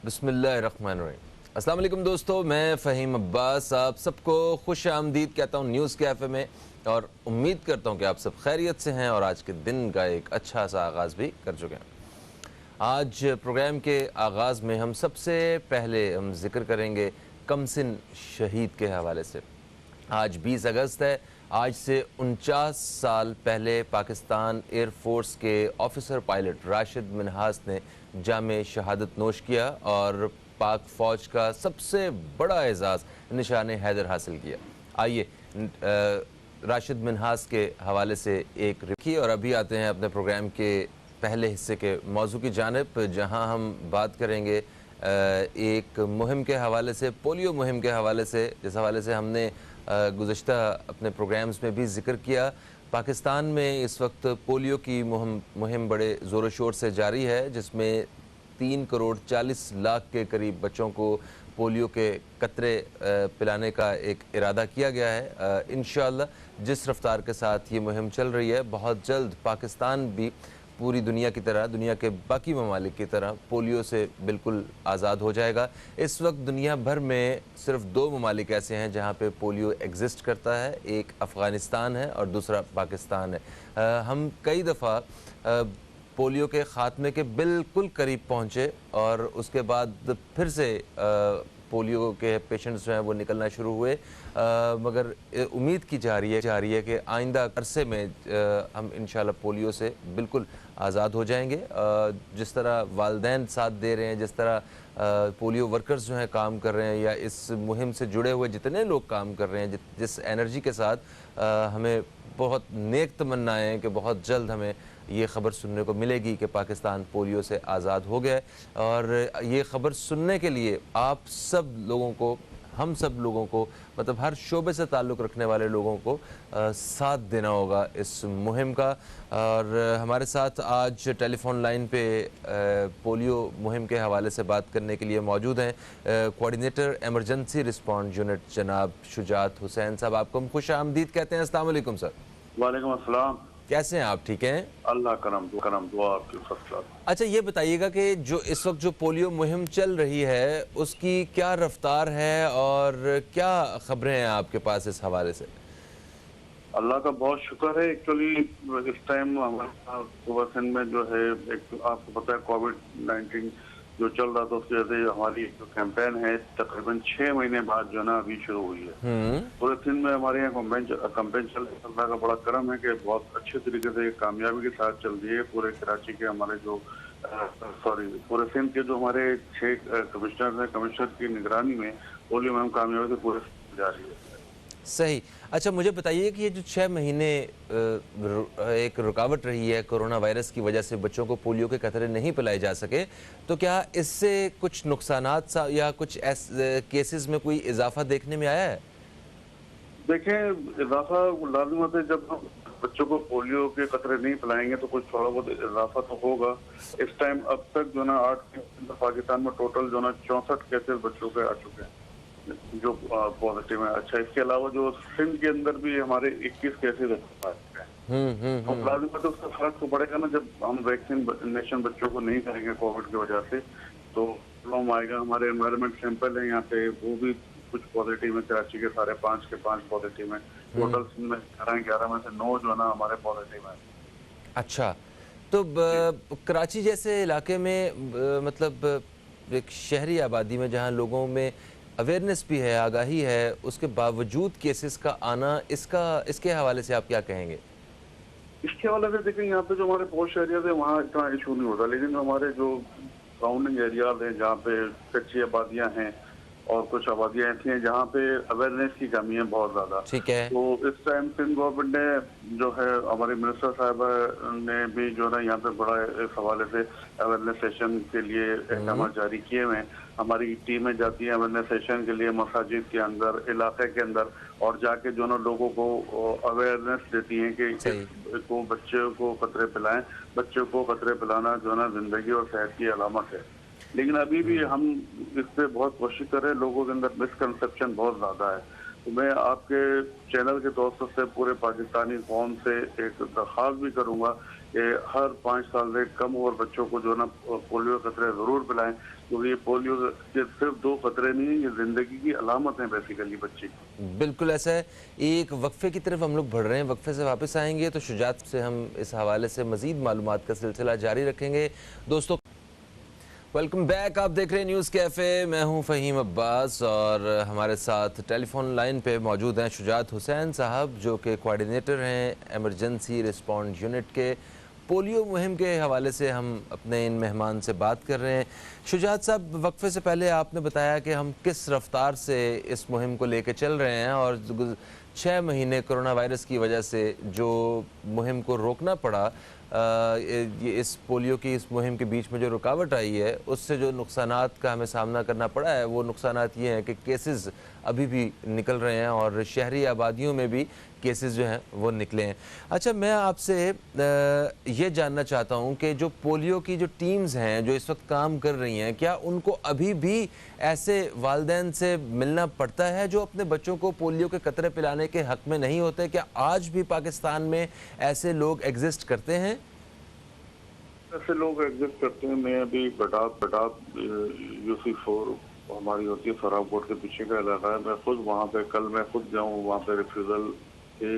बिस्मिल्लाहिर्रहमानिर्रहीम। अस्सलाम वालेकुम दोस्तों, मैं फ़हीम अब्बास आप सबको खुश आमदीद कहता हूँ न्यूज़ कैफ़े में, और उम्मीद करता हूँ कि आप सब खैरियत से हैं और आज के दिन का एक अच्छा सा आगाज़ भी कर चुके हैं। आज प्रोग्राम के आगाज़ में हम सबसे पहले हम ज़िक्र करेंगे कमसिन शहीद के हवाले से। आज 20 अगस्त है। आज से 49 साल पहले पाकिस्तान एयर फोर्स के ऑफिसर पायलट राशिद मिन्हास ने जामे शहादत नोश किया और पाक फ़ौज का सबसे बड़ा एजाज़ निशान हैदर हासिल किया। आइए राशिद मिन्हास के हवाले से एक रखी और अभी आते हैं अपने प्रोग्राम के पहले हिस्से के मौजू की जानिब, जहां हम बात करेंगे एक मुहिम के हवाले से, पोलियो मुहिम के हवाले से, जिस हवाले से हमने गुज़श्ता अपने प्रोग्राम्स में भी ज़िक्र किया। पाकिस्तान में इस वक्त पोलियो की मुहिम बड़े ज़ोर शोर से जारी है, जिसमें 3 करोड़ 40 लाख के करीब बच्चों को पोलियो के कतरे पिलाने का एक इरादा किया गया है। इंशाअल्लाह जिस रफ्तार के साथ ये मुहिम चल रही है, बहुत जल्द पाकिस्तान भी पूरी दुनिया की तरह, दुनिया के बाकी ममालिक की तरह पोलियो से बिल्कुल आज़ाद हो जाएगा। इस वक्त दुनिया भर में सिर्फ 2 ममालिक ऐसे हैं जहाँ पे पोलियो एग्जिस्ट करता है, एक अफ़गानिस्तान है और दूसरा पाकिस्तान है। हम कई दफ़ा पोलियो के ख़ात्मे के बिल्कुल करीब पहुँचे और उसके बाद फिर से पोलियो के पेशेंट्स जो हैं वो निकलना शुरू हुए, मगर उम्मीद की जा रही है कि आइंदा अरसे में हम इंशाल्लाह पोलियो से बिल्कुल आज़ाद हो जाएंगे। जिस तरह वालिदैन साथ दे रहे हैं, जिस तरह पोलियो वर्कर्स जो हैं काम कर रहे हैं, या इस मुहिम से जुड़े हुए जितने लोग काम कर रहे हैं, जिस एनर्जी के साथ हमें बहुत नेक तमन्नाएं हैं कि बहुत जल्द हमें ये ख़बर सुनने को मिलेगी कि पाकिस्तान पोलियो से आज़ाद हो गया है। और ये ख़बर सुनने के लिए आप सब लोगों को, हम सब लोगों को, मतलब हर शोबे से ताल्लुक़ रखने वाले लोगों को साथ देना होगा इस मुहिम का। और हमारे साथ आज टेलीफोन लाइन पे पोलियो मुहिम के हवाले से बात करने के लिए मौजूद हैं कोऑर्डिनेटर एमरजेंसी रिस्पॉन्स यूनिट जनाब शुजात हुसैन साहब। आपको हम खुश आमदीद कहते हैं। अस्सलाम वालेकुम सर। वालेकुम अस्सलाम। कैसे हैं आप? ठीक हैं? अल्लाह करम दुआ आपकी फर्स्ट। अच्छा, ये बताइएगा कि जो इस वक्त जो पोलियो मुहिम चल रही है उसकी क्या रफ्तार है और क्या खबरें हैं आपके पास इस हवाले से? अल्लाह का बहुत शुक्र है। एक्चुअली इस टाइम हमारे सुबह सिंध में जो है, एक आपको पता है कोविड-19 जो चल रहा था, उसकी वजह से हमारी जो कैंपेन है तकरीबन 6 महीने बाद जो है ना अभी शुरू हुई है। पूरे सिंध में हमारे यहाँ कैंपेन चल रही है। अल्लाह का बड़ा करम है कि बहुत अच्छे तरीके से कामयाबी के साथ चल रही है। पूरे कराची के हमारे जो पूरे सिंध के जो हमारे 6 कमिश्नर हैं, कमिश्नर की निगरानी में पोलियो मुहिम कामयाबी से पूरे जा रही है। सही। अच्छा, मुझे बताइए कि ये जो 6 महीने एक रुकावट रही है कोरोना वायरस की वजह से, बच्चों को पोलियो के कतरे नहीं पिलाए जा सके, तो क्या इससे कुछ नुकसानात या कुछ केसेस में कोई इजाफा देखने में आया है? देखें, इजाफा लाजिमत है। जब हम बच्चों को पोलियो के कतरे नहीं पिलाएंगे तो कुछ थोड़ा बहुत इजाफा तो होगा। इस टाइम अब तक जो ना 8 पाकिस्तान में टोटल जो ना 64 केसेस बच्चों के आ चुके हैं जो पॉजिटिव है। अच्छा, इसके अलावा जो सिंध के अंदर भी हमारे 21 केसेस आ चुके हैं। तो लाजिमत है उसका फर्क तो पड़ेगा ना, जब हम वैक्सीनेशन बच्चों को नहीं करेंगे कोविड की वजह से, तो प्रॉब्लम आएगा। हमारे एनवायरमेंट सैंपल है यहाँ पे, वो भी कुछ पॉजिटिव है। कराची के सारे 5 के 5 पॉजिटिव है। टोटल सिंध में 11 में से 9 जो है ना हमारे पॉजिटिव है। अच्छा, तो कराची जैसे इलाके में मतलब एक शहरी आबादी में जहाँ लोगों में अवेयरनेस भी है, आगाही है, उसके बावजूद केसेस का आना, इसके हवाले से आप क्या कहेंगे? इसके हवाले से देखें, यहाँ पे जो हमारे पोस्ट एरियाज है वहाँ इतना इशू नहीं होता, लेकिन हमारे जो सराउंडिंग एरियाज हैं जहाँ पे कच्ची आबादियाँ हैं और कुछ आबादियाँ ऐसी हैं जहाँ पे अवेयरनेस की कमी है बहुत ज़्यादा। ठीक है। तो इस टाइम सिंध गवर्नमेंट ने जो है, हमारे मिनिस्टर साहब ने भी जो है यहाँ पे बड़ा इस हवाले से अवेयरनेस सेशन के लिए इक़दाम जारी किए हुए हैं। हमारी टीमें जाती हैं अवेयरनेस सेशन के लिए मसाजिद के अंदर, इलाके के अंदर, और जाके जो ना लोगों को अवेयरनेस देती हैं कि को बच्चे को कतरे पिलाएं। बच्चे को कतरे पिलाना जो है ना ज़िंदगी और सेहत की अलामत है। लेकिन अभी भी हम इस पर बहुत कोशिश कर रहे हैं। लोगों के अंदर मिसकंसेप्शन बहुत ज़्यादा है। तो मैं आपके चैनल के दोस्तों से, पूरे पाकिस्तानी कौम से एक दरख्वास्त भी करूँगा कि हर 5 साल से कम उम्र बच्चों को जो ना पोलियो कतरे ज़रूर पिलाएं, क्योंकि ये पोलियो के सिर्फ 2 खतरे नहीं है, ये जिंदगी की अलामत है बेसिकली बच्चे की। बिल्कुल ऐसा है। एक वक्फे की तरफ हम लोग बढ़ रहे हैं, वक्फे से वापस आएंगे तो शुजात से हम इस हवाले से मज़ीद मालूमात का सिलसिला जारी रखेंगे। दोस्तों वेलकम बैक, आप देख रहे हैं न्यूज़ कैफ़े। मैं हूं फ़हीम अब्बास और हमारे साथ टेलीफोन लाइन पे मौजूद हैं शुजात हुसैन साहब, जो कि कोऑर्डिनेटर हैं एमरजेंसी रिस्पॉन्ड यूनिट के। पोलियो मुहिम के हवाले से हम अपने इन मेहमान से बात कर रहे हैं। शुजात साहब, वक्फे से पहले आपने बताया कि हम किस रफ्तार से इस मुहिम को लेकर चल रहे हैं और 6 महीने कोरोना वायरस की वजह से जो मुहिम को रोकना पड़ा, ये इस पोलियो की इस मुहिम के बीच में जो रुकावट आई है उससे जो नुकसानात का हमें सामना करना पड़ा है, वो नुकसानात ये हैं कि केसेस अभी भी निकल रहे हैं और शहरी आबादियों में भी केसेस जो हैं वो निकले हैं। अच्छा, मैं आपसे ये जानना चाहता हूँ कि जो पोलियो की जो टीम्स हैं जो इस वक्त काम कर रही हैं, क्या उनको अभी भी ऐसे वालिदैन से मिलना पड़ता है जो अपने बच्चों को पोलियो के कतरे पिलाने के हक़ में नहीं होते? क्या आज भी पाकिस्तान में ऐसे लोग एग्जिस्ट करते हैं? ऐसे लोग एग्जिस्ट करते हैं। मैं अभी बटात UC4 हमारी होती है, फराकोट के पीछे का इलाका है। मैं खुद वहाँ पे मैं खुद जाऊँ वहाँ पे रिफ्यूज़ल के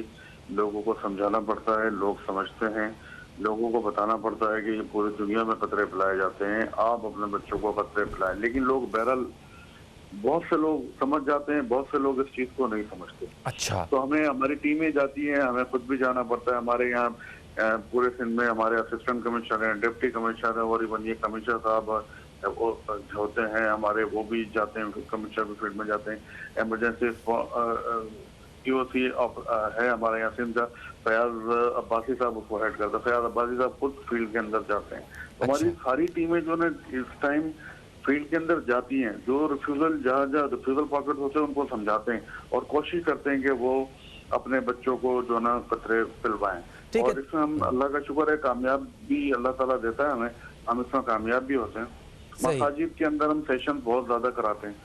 लोगों को समझाना पड़ता है। लोग समझते हैं, लोगों को बताना पड़ता है कि ये पूरी दुनिया में कतरे पिलाए जाते हैं, आप अपने बच्चों को कतरे पिलाएं। लेकिन लोग बहरहाल बहुत से लोग समझ जाते हैं, बहुत से लोग इस चीज़ को नहीं समझते। अच्छा, तो हमारी टीमें जाती हैं, हमें खुद भी जाना पड़ता है। हमारे यहाँ पूरे सिंध में हमारे असिस्टेंट कमिश्नर हैं, डिप्टी कमिश्नर है और इवन ये कमिश्नर साहब वो होते हैं हमारे, वो भी जाते हैं, कमिश्नर भी फील्ड में जाते हैं। एमरजेंसी QOC है हमारे यहाँ सिंध का, फयाज अब्बासी साहब उसको हेड करता है। फयाज अब्बासी साहब खुद फील्ड के अंदर जाते हैं। हमारी सारी टीमें जो है इस टाइम फील्ड के अंदर जाती हैं, जो रिफ्यूजल जहाँ रिफ्यूजल पॉकेट होते हैं उनको समझाते हैं और कोशिश करते हैं कि वो अपने बच्चों को जो ना कतरे पिलवाएं। और इसमें हम अल्लाह का शुक्र है कामयाब भी अल्लाह ताला देता है हमें, हम इसमें कामयाब भी होते हैं। मसाजिद के अंदर हम सेशन बहुत ज्यादा कराते हैं,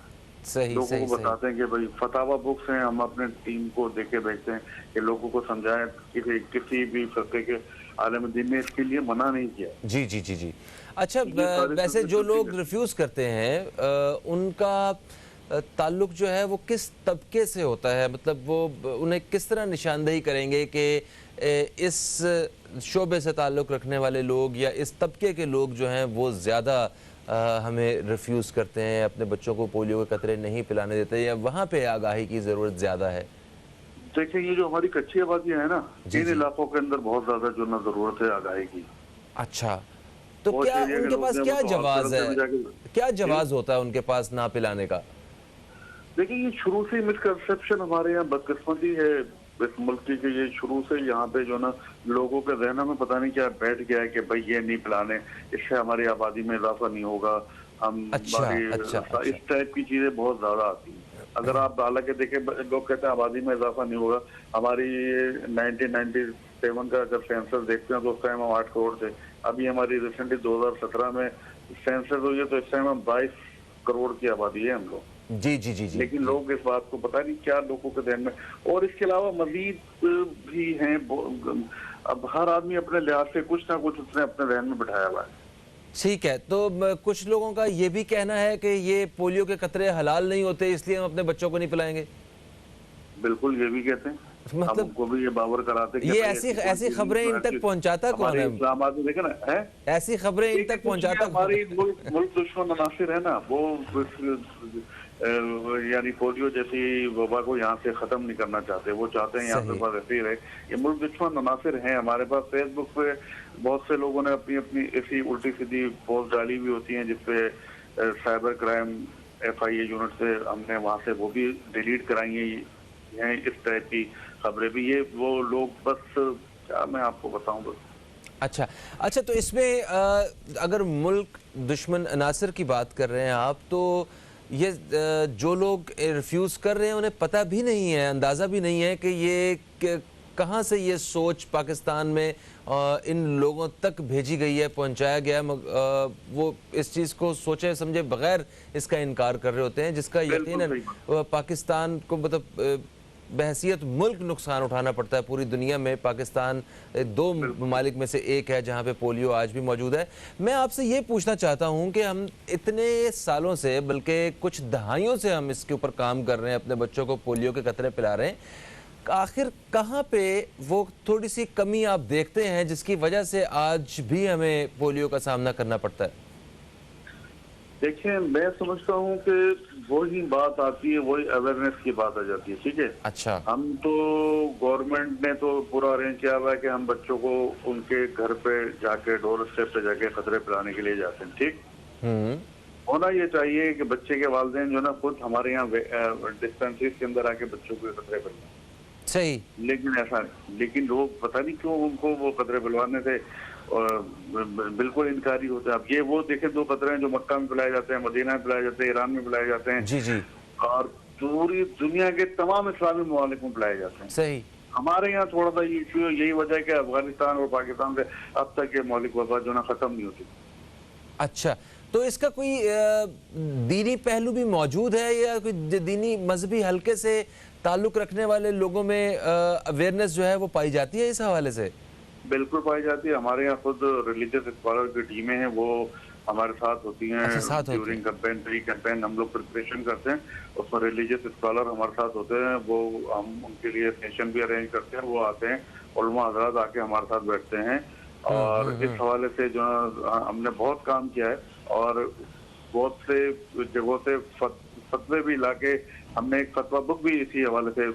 लोगों को बताते हैं कि भाई फतावा बुक्स हैं, हम अपने टीम को देके भेजते हैं कि लोगों को समझाएं कि किसी भी फतवे के आलम दीन ने इसके लिए मना नहीं किया। जी जी जी जी। अच्छा, वैसे जो लोग रिफ्यूज करते हैं उनका ताल्लुक जो है वो किस तबके से होता है? मतलब वो उन्हें किस तरह निशानदेही करेंगे कि इस शोबे से ताल्लुक रखने वाले लोग या इस तबके के लोग जो हैं वो ज़्यादा हमें रिफ्यूज़ करते हैं, अपने बच्चों को पोलियो के कतरे नहीं पिलाने देते, या वहाँ पे आगाही की ज़रूरत ज़्यादा है? देखिए, ये जो हमारी कच्ची आबादी है ना, इन इलाकों के अंदर बहुत ज़्यादा जो ना ज़रूरत है आगाही की। अच्छा, तो क्या उनके पास क्या जवाज़ है, क्या जवाज़ होता है उनके पास ना पिलाने का? देखिए, ये शुरू से मिसकंसेप्शन हमारे यहाँ बदकिस्मती है इस मुल्क की, कि ये शुरू से यहाँ पे जो ना लोगों के ज़हनों में पता नहीं क्या बैठ गया है कि भाई ये नहीं पिलाने, इससे हमारी आबादी में इजाफा नहीं होगा, हम इस टाइप की चीज़ें बहुत ज़्यादा आती हैं। अगर आप हालांकि देखें, लोग कहते हैं आबादी में इजाफा नहीं होगा। हमारी 1997 का अगर सेंसस देखते हैं तो उस टाइम हम 8 करोड़ थे। अभी हमारी रिसेंटली 2017 में सेंसस हुई है तो इस टाइम हम 22 करोड़ की आबादी है हम लोग। जी जी जी जी। लेकिन लोग इस बात को पता नहीं क्या लोगों के ध्यान में, और इसके अलावा मजीद भी हैं। अब हर आदमी अपने लिहाज से कुछ ना कुछ उसने अपने ध्यान में बिठाया हुआ है। ठीक है, तो कुछ लोगों का ये भी कहना है कि ये पोलियो के कतरे हलाल नहीं होते इसलिए हम अपने बच्चों को नहीं पिलाएंगे। बिल्कुल, ये भी कहते हैं, मतलब को भी ये बावर कराते हैं। ये ऐसी खबरें इन तक पहुंचाता कौन है? इस्लामाबाद में देखे ना है, ऐसी खबरें इन तक पहुंचाता हमारी मुल्क दुश्मन अनासिर है ना, वो यानी पोलियो जैसी वबा को यहाँ से खत्म नहीं करना चाहते। वो चाहते हैं यहाँ पे बस ऐसे ही रहे। ये मुल्क दुश्मन अनासिर हैं। हमारे पास फेसबुक पे बहुत से लोगों ने अपनी अपनी ऐसी उल्टी सीधी पोस्ट डाली भी होती हैं जिसपे साइबर क्राइम FIA यूनिट से हमने वहाँ से वो भी डिलीट कराई हैं। इस टाइप की खबरें भी, ये वो लोग बस क्या मैं आपको बताऊं बस। अच्छा, तो इसमें अगर मुल्क दुश्मन अनासर की बात कर रहे हैं आप, तो ये जो लोग रिफ्यूज़ कर रहे हैं उन्हें पता भी नहीं है, अंदाज़ा भी नहीं है कि ये कहाँ से ये सोच पाकिस्तान में इन लोगों तक भेजी गई है, पहुँचाया गया है। वो इस चीज़ को सोचे समझे बगैर इसका इनकार कर रहे होते हैं, जिसका यकीनन पाकिस्तान को मतलब बहैसियत मुल्क नुकसान उठाना पड़ता है पूरी दुनिया में। पाकिस्तान 2 ममालिक में से एक है जहाँ पे पोलियो आज भी मौजूद है। मैं आपसे ये पूछना चाहता हूँ कि हम इतने सालों से, बल्कि कुछ दहाइयों से हम इसके ऊपर काम कर रहे हैं, अपने बच्चों को पोलियो के कतरे पिला रहे हैं, आखिर कहाँ पे वो थोड़ी सी कमी आप देखते हैं जिसकी वजह से आज भी हमें पोलियो का सामना करना पड़ता है? देखिए, मैं समझता हूँ कि वही बात आती है, वही अवेयरनेस की बात आ जाती है। ठीक है, अच्छा। हम तो गवर्नमेंट ने तो पूरा अरेंज किया हुआ है कि हम बच्चों को उनके घर पे जाके, डोर स्टेप पे जाके खतरे पिलाने के लिए जाते हैं। ठीक, होना ये चाहिए कि बच्चे के वालिदैन जो ना खुद हमारे यहाँ डिस्पेंसरीज के अंदर आके बच्चों को खतरे पिलाएं। सही। लेकिन लोग पता नहीं क्यों उनको वो कतरे पिलवाने से बिल्कुल इनकारी होते हैं। अब ये वो देखें, 2 कतरे हैं जो मक्का में पिलाए जाते हैं, मदीना में पिलाए जाते हैं, ईरान में पिलाए जाते हैं, जी जी, और पूरी दुनिया के तमाम इस्लामी ममालिक में पिलाए जाते हैं। सही। हमारे यहाँ थोड़ा सा ये इशू है, यही वजह है कि अफगानिस्तान और पाकिस्तान से अब तक ये मौलिक वबा जो ना खत्म नहीं होती। अच्छा, तो इसका कोई दीनी पहलू भी मौजूद है, या कोई दीनी मजहबी हल्के से ताल्लुक रखने वाले लोगों में अवेयरनेस जो है वो पाई जाती है इस हवाले से? बिल्कुल पाई जाती है। हमारे यहाँ खुद रिलीजियस स्कॉलर की टीमें हैं, वो हमारे साथ होती हैं। अच्छा, ड्यूरिंग कैंपेन, प्री कैंपेन हम लोग प्रिपरेशन करते हैं, उसमें रिलीजियस स्कॉलर हमारे साथ होते हैं। वो हम उनके लिए सेशन भी अरेंज करते हैं, वो आते हैं, उलमा हज़रात आके हमारे साथ बैठते हैं। और इस हवाले से जो हमने बहुत काम किया है, और बहुत से जगहों से फतवे भी लाके हमने एक फतवा बुक भी इसी हवाले से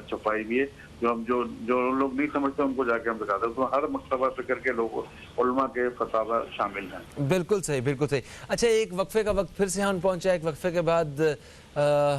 छपाई भी है, जो लोग नहीं समझते उनको जाके हम दिखाते हैं। तो हर मकतबा फिक्र के लोग उलमा के फतवा शामिल हैं। बिल्कुल सही, बिल्कुल सही। अच्छा, एक वक्फे का वक्त फिर से हम पहुंचा। एक वक्फे के बाद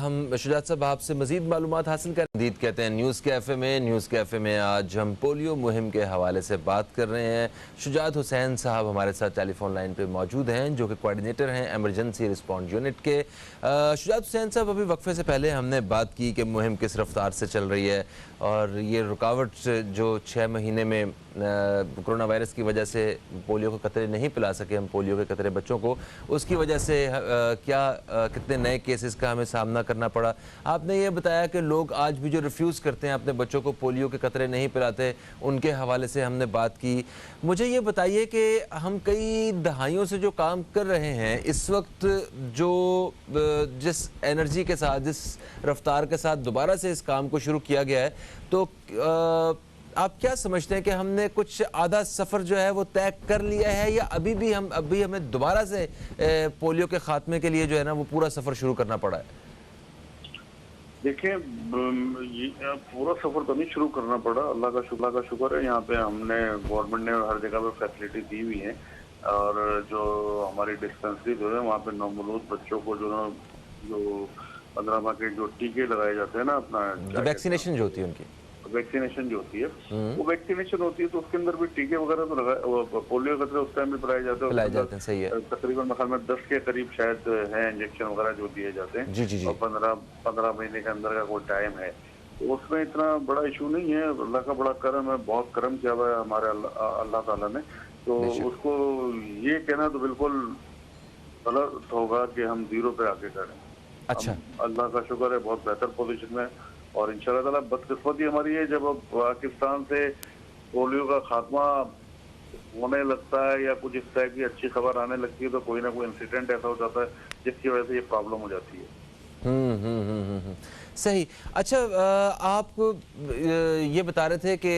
हम शुजात साहब आपसे मजीद मालूमात हासिल करें। दीद कहते हैं न्यूज़ कैफ़े में। न्यूज़ कैफ़े में आज हम पोलियो मुहिम के हवाले से बात कर रहे हैं। शुजात हुसैन साहब हमारे साथ टेलीफोन लाइन पे मौजूद हैं, जो कि कोऑर्डिनेटर हैं एमरजेंसी रिस्पॉन्स यूनिट के। शुजात हुसैन साहब, अभी वक्फे से पहले हमने बात की कि मुहिम किस रफ्तार से चल रही है, और ये रुकावट जो 6 महीने में कोरोना वायरस की वजह से पोलियो के कतरे नहीं पिला सके हम पोलियो के कतरे बच्चों को, उसकी वजह से कितने नए केसेस का हमें सामना करना पड़ा। आपने ये बताया कि लोग आज भी जो रिफ्यूज़ करते हैं अपने बच्चों को पोलियो के कतरे नहीं पिलाते, उनके हवाले से हमने बात की। मुझे ये बताइए कि हम कई दहाइयों से जो काम कर रहे हैं, इस वक्त जो जिस एनर्जी के साथ, जिस रफ्तार के साथ दोबारा से इस काम को शुरू किया गया है, तो आप क्या समझते हैं कि हमने कुछ आधा सफ़र जो है वो तय कर लिया है, या अभी हमें दोबारा से पोलियो के खात्मे के लिए जो है ना वो पूरा सफ़र शुरू करना पड़ा है? देखिए, पूरा सफर तो नहीं शुरू करना पड़ा, अल्लाह का शुक्र है। यहाँ पे हमने, गवर्नमेंट ने हर जगह पे फैसिलिटी दी हुई है, और जो हमारी डिस्पेंसरी जो है वहाँ पे नौमौलूद बच्चों को जो 15 माह के जो टीके लगाए जाते हैं ना, अपना वैक्सीनेशन जो होती है उनकी, वैक्सीनेशन जो होती है, वो वैक्सीनेशन होती है, तो उसके अंदर भी टीके वगैरह तो लगा, पोलियो कतरे उस टाइम भी पिलाए जाते हैं। सही है। तकरीबन मेरे ख्याल में 10 के करीब शायद है इंजेक्शन वगैरह जो दिए जाते हैं। जी जी जी। और 15 महीने के अंदर का कोई टाइम है, तो उसमें इतना बड़ा इशू नहीं है। अल्लाह का बड़ा करम है, बहुत करम किया हुआ है हमारे अल्लाह ताला ने। तो उसको ये कहना तो बिल्कुल गलत होगा कि हम जीरो पे आके करें। अच्छा, अल्लाह का शुक्र है, बहुत बेहतर पोजीशन में, और इंशाल्लाह ताला बदकिस्मती हमारी है, जब पाकिस्तान से पोलियो का खात्मा होने लगता है या कुछ इस टाइप की अच्छी खबर आने लगती है, तो कोई ना कोई इंसिडेंट ऐसा हो जाता है जिसकी वजह से ये प्रॉब्लम हो जाती है। सही। अच्छा, आप ये बता रहे थे कि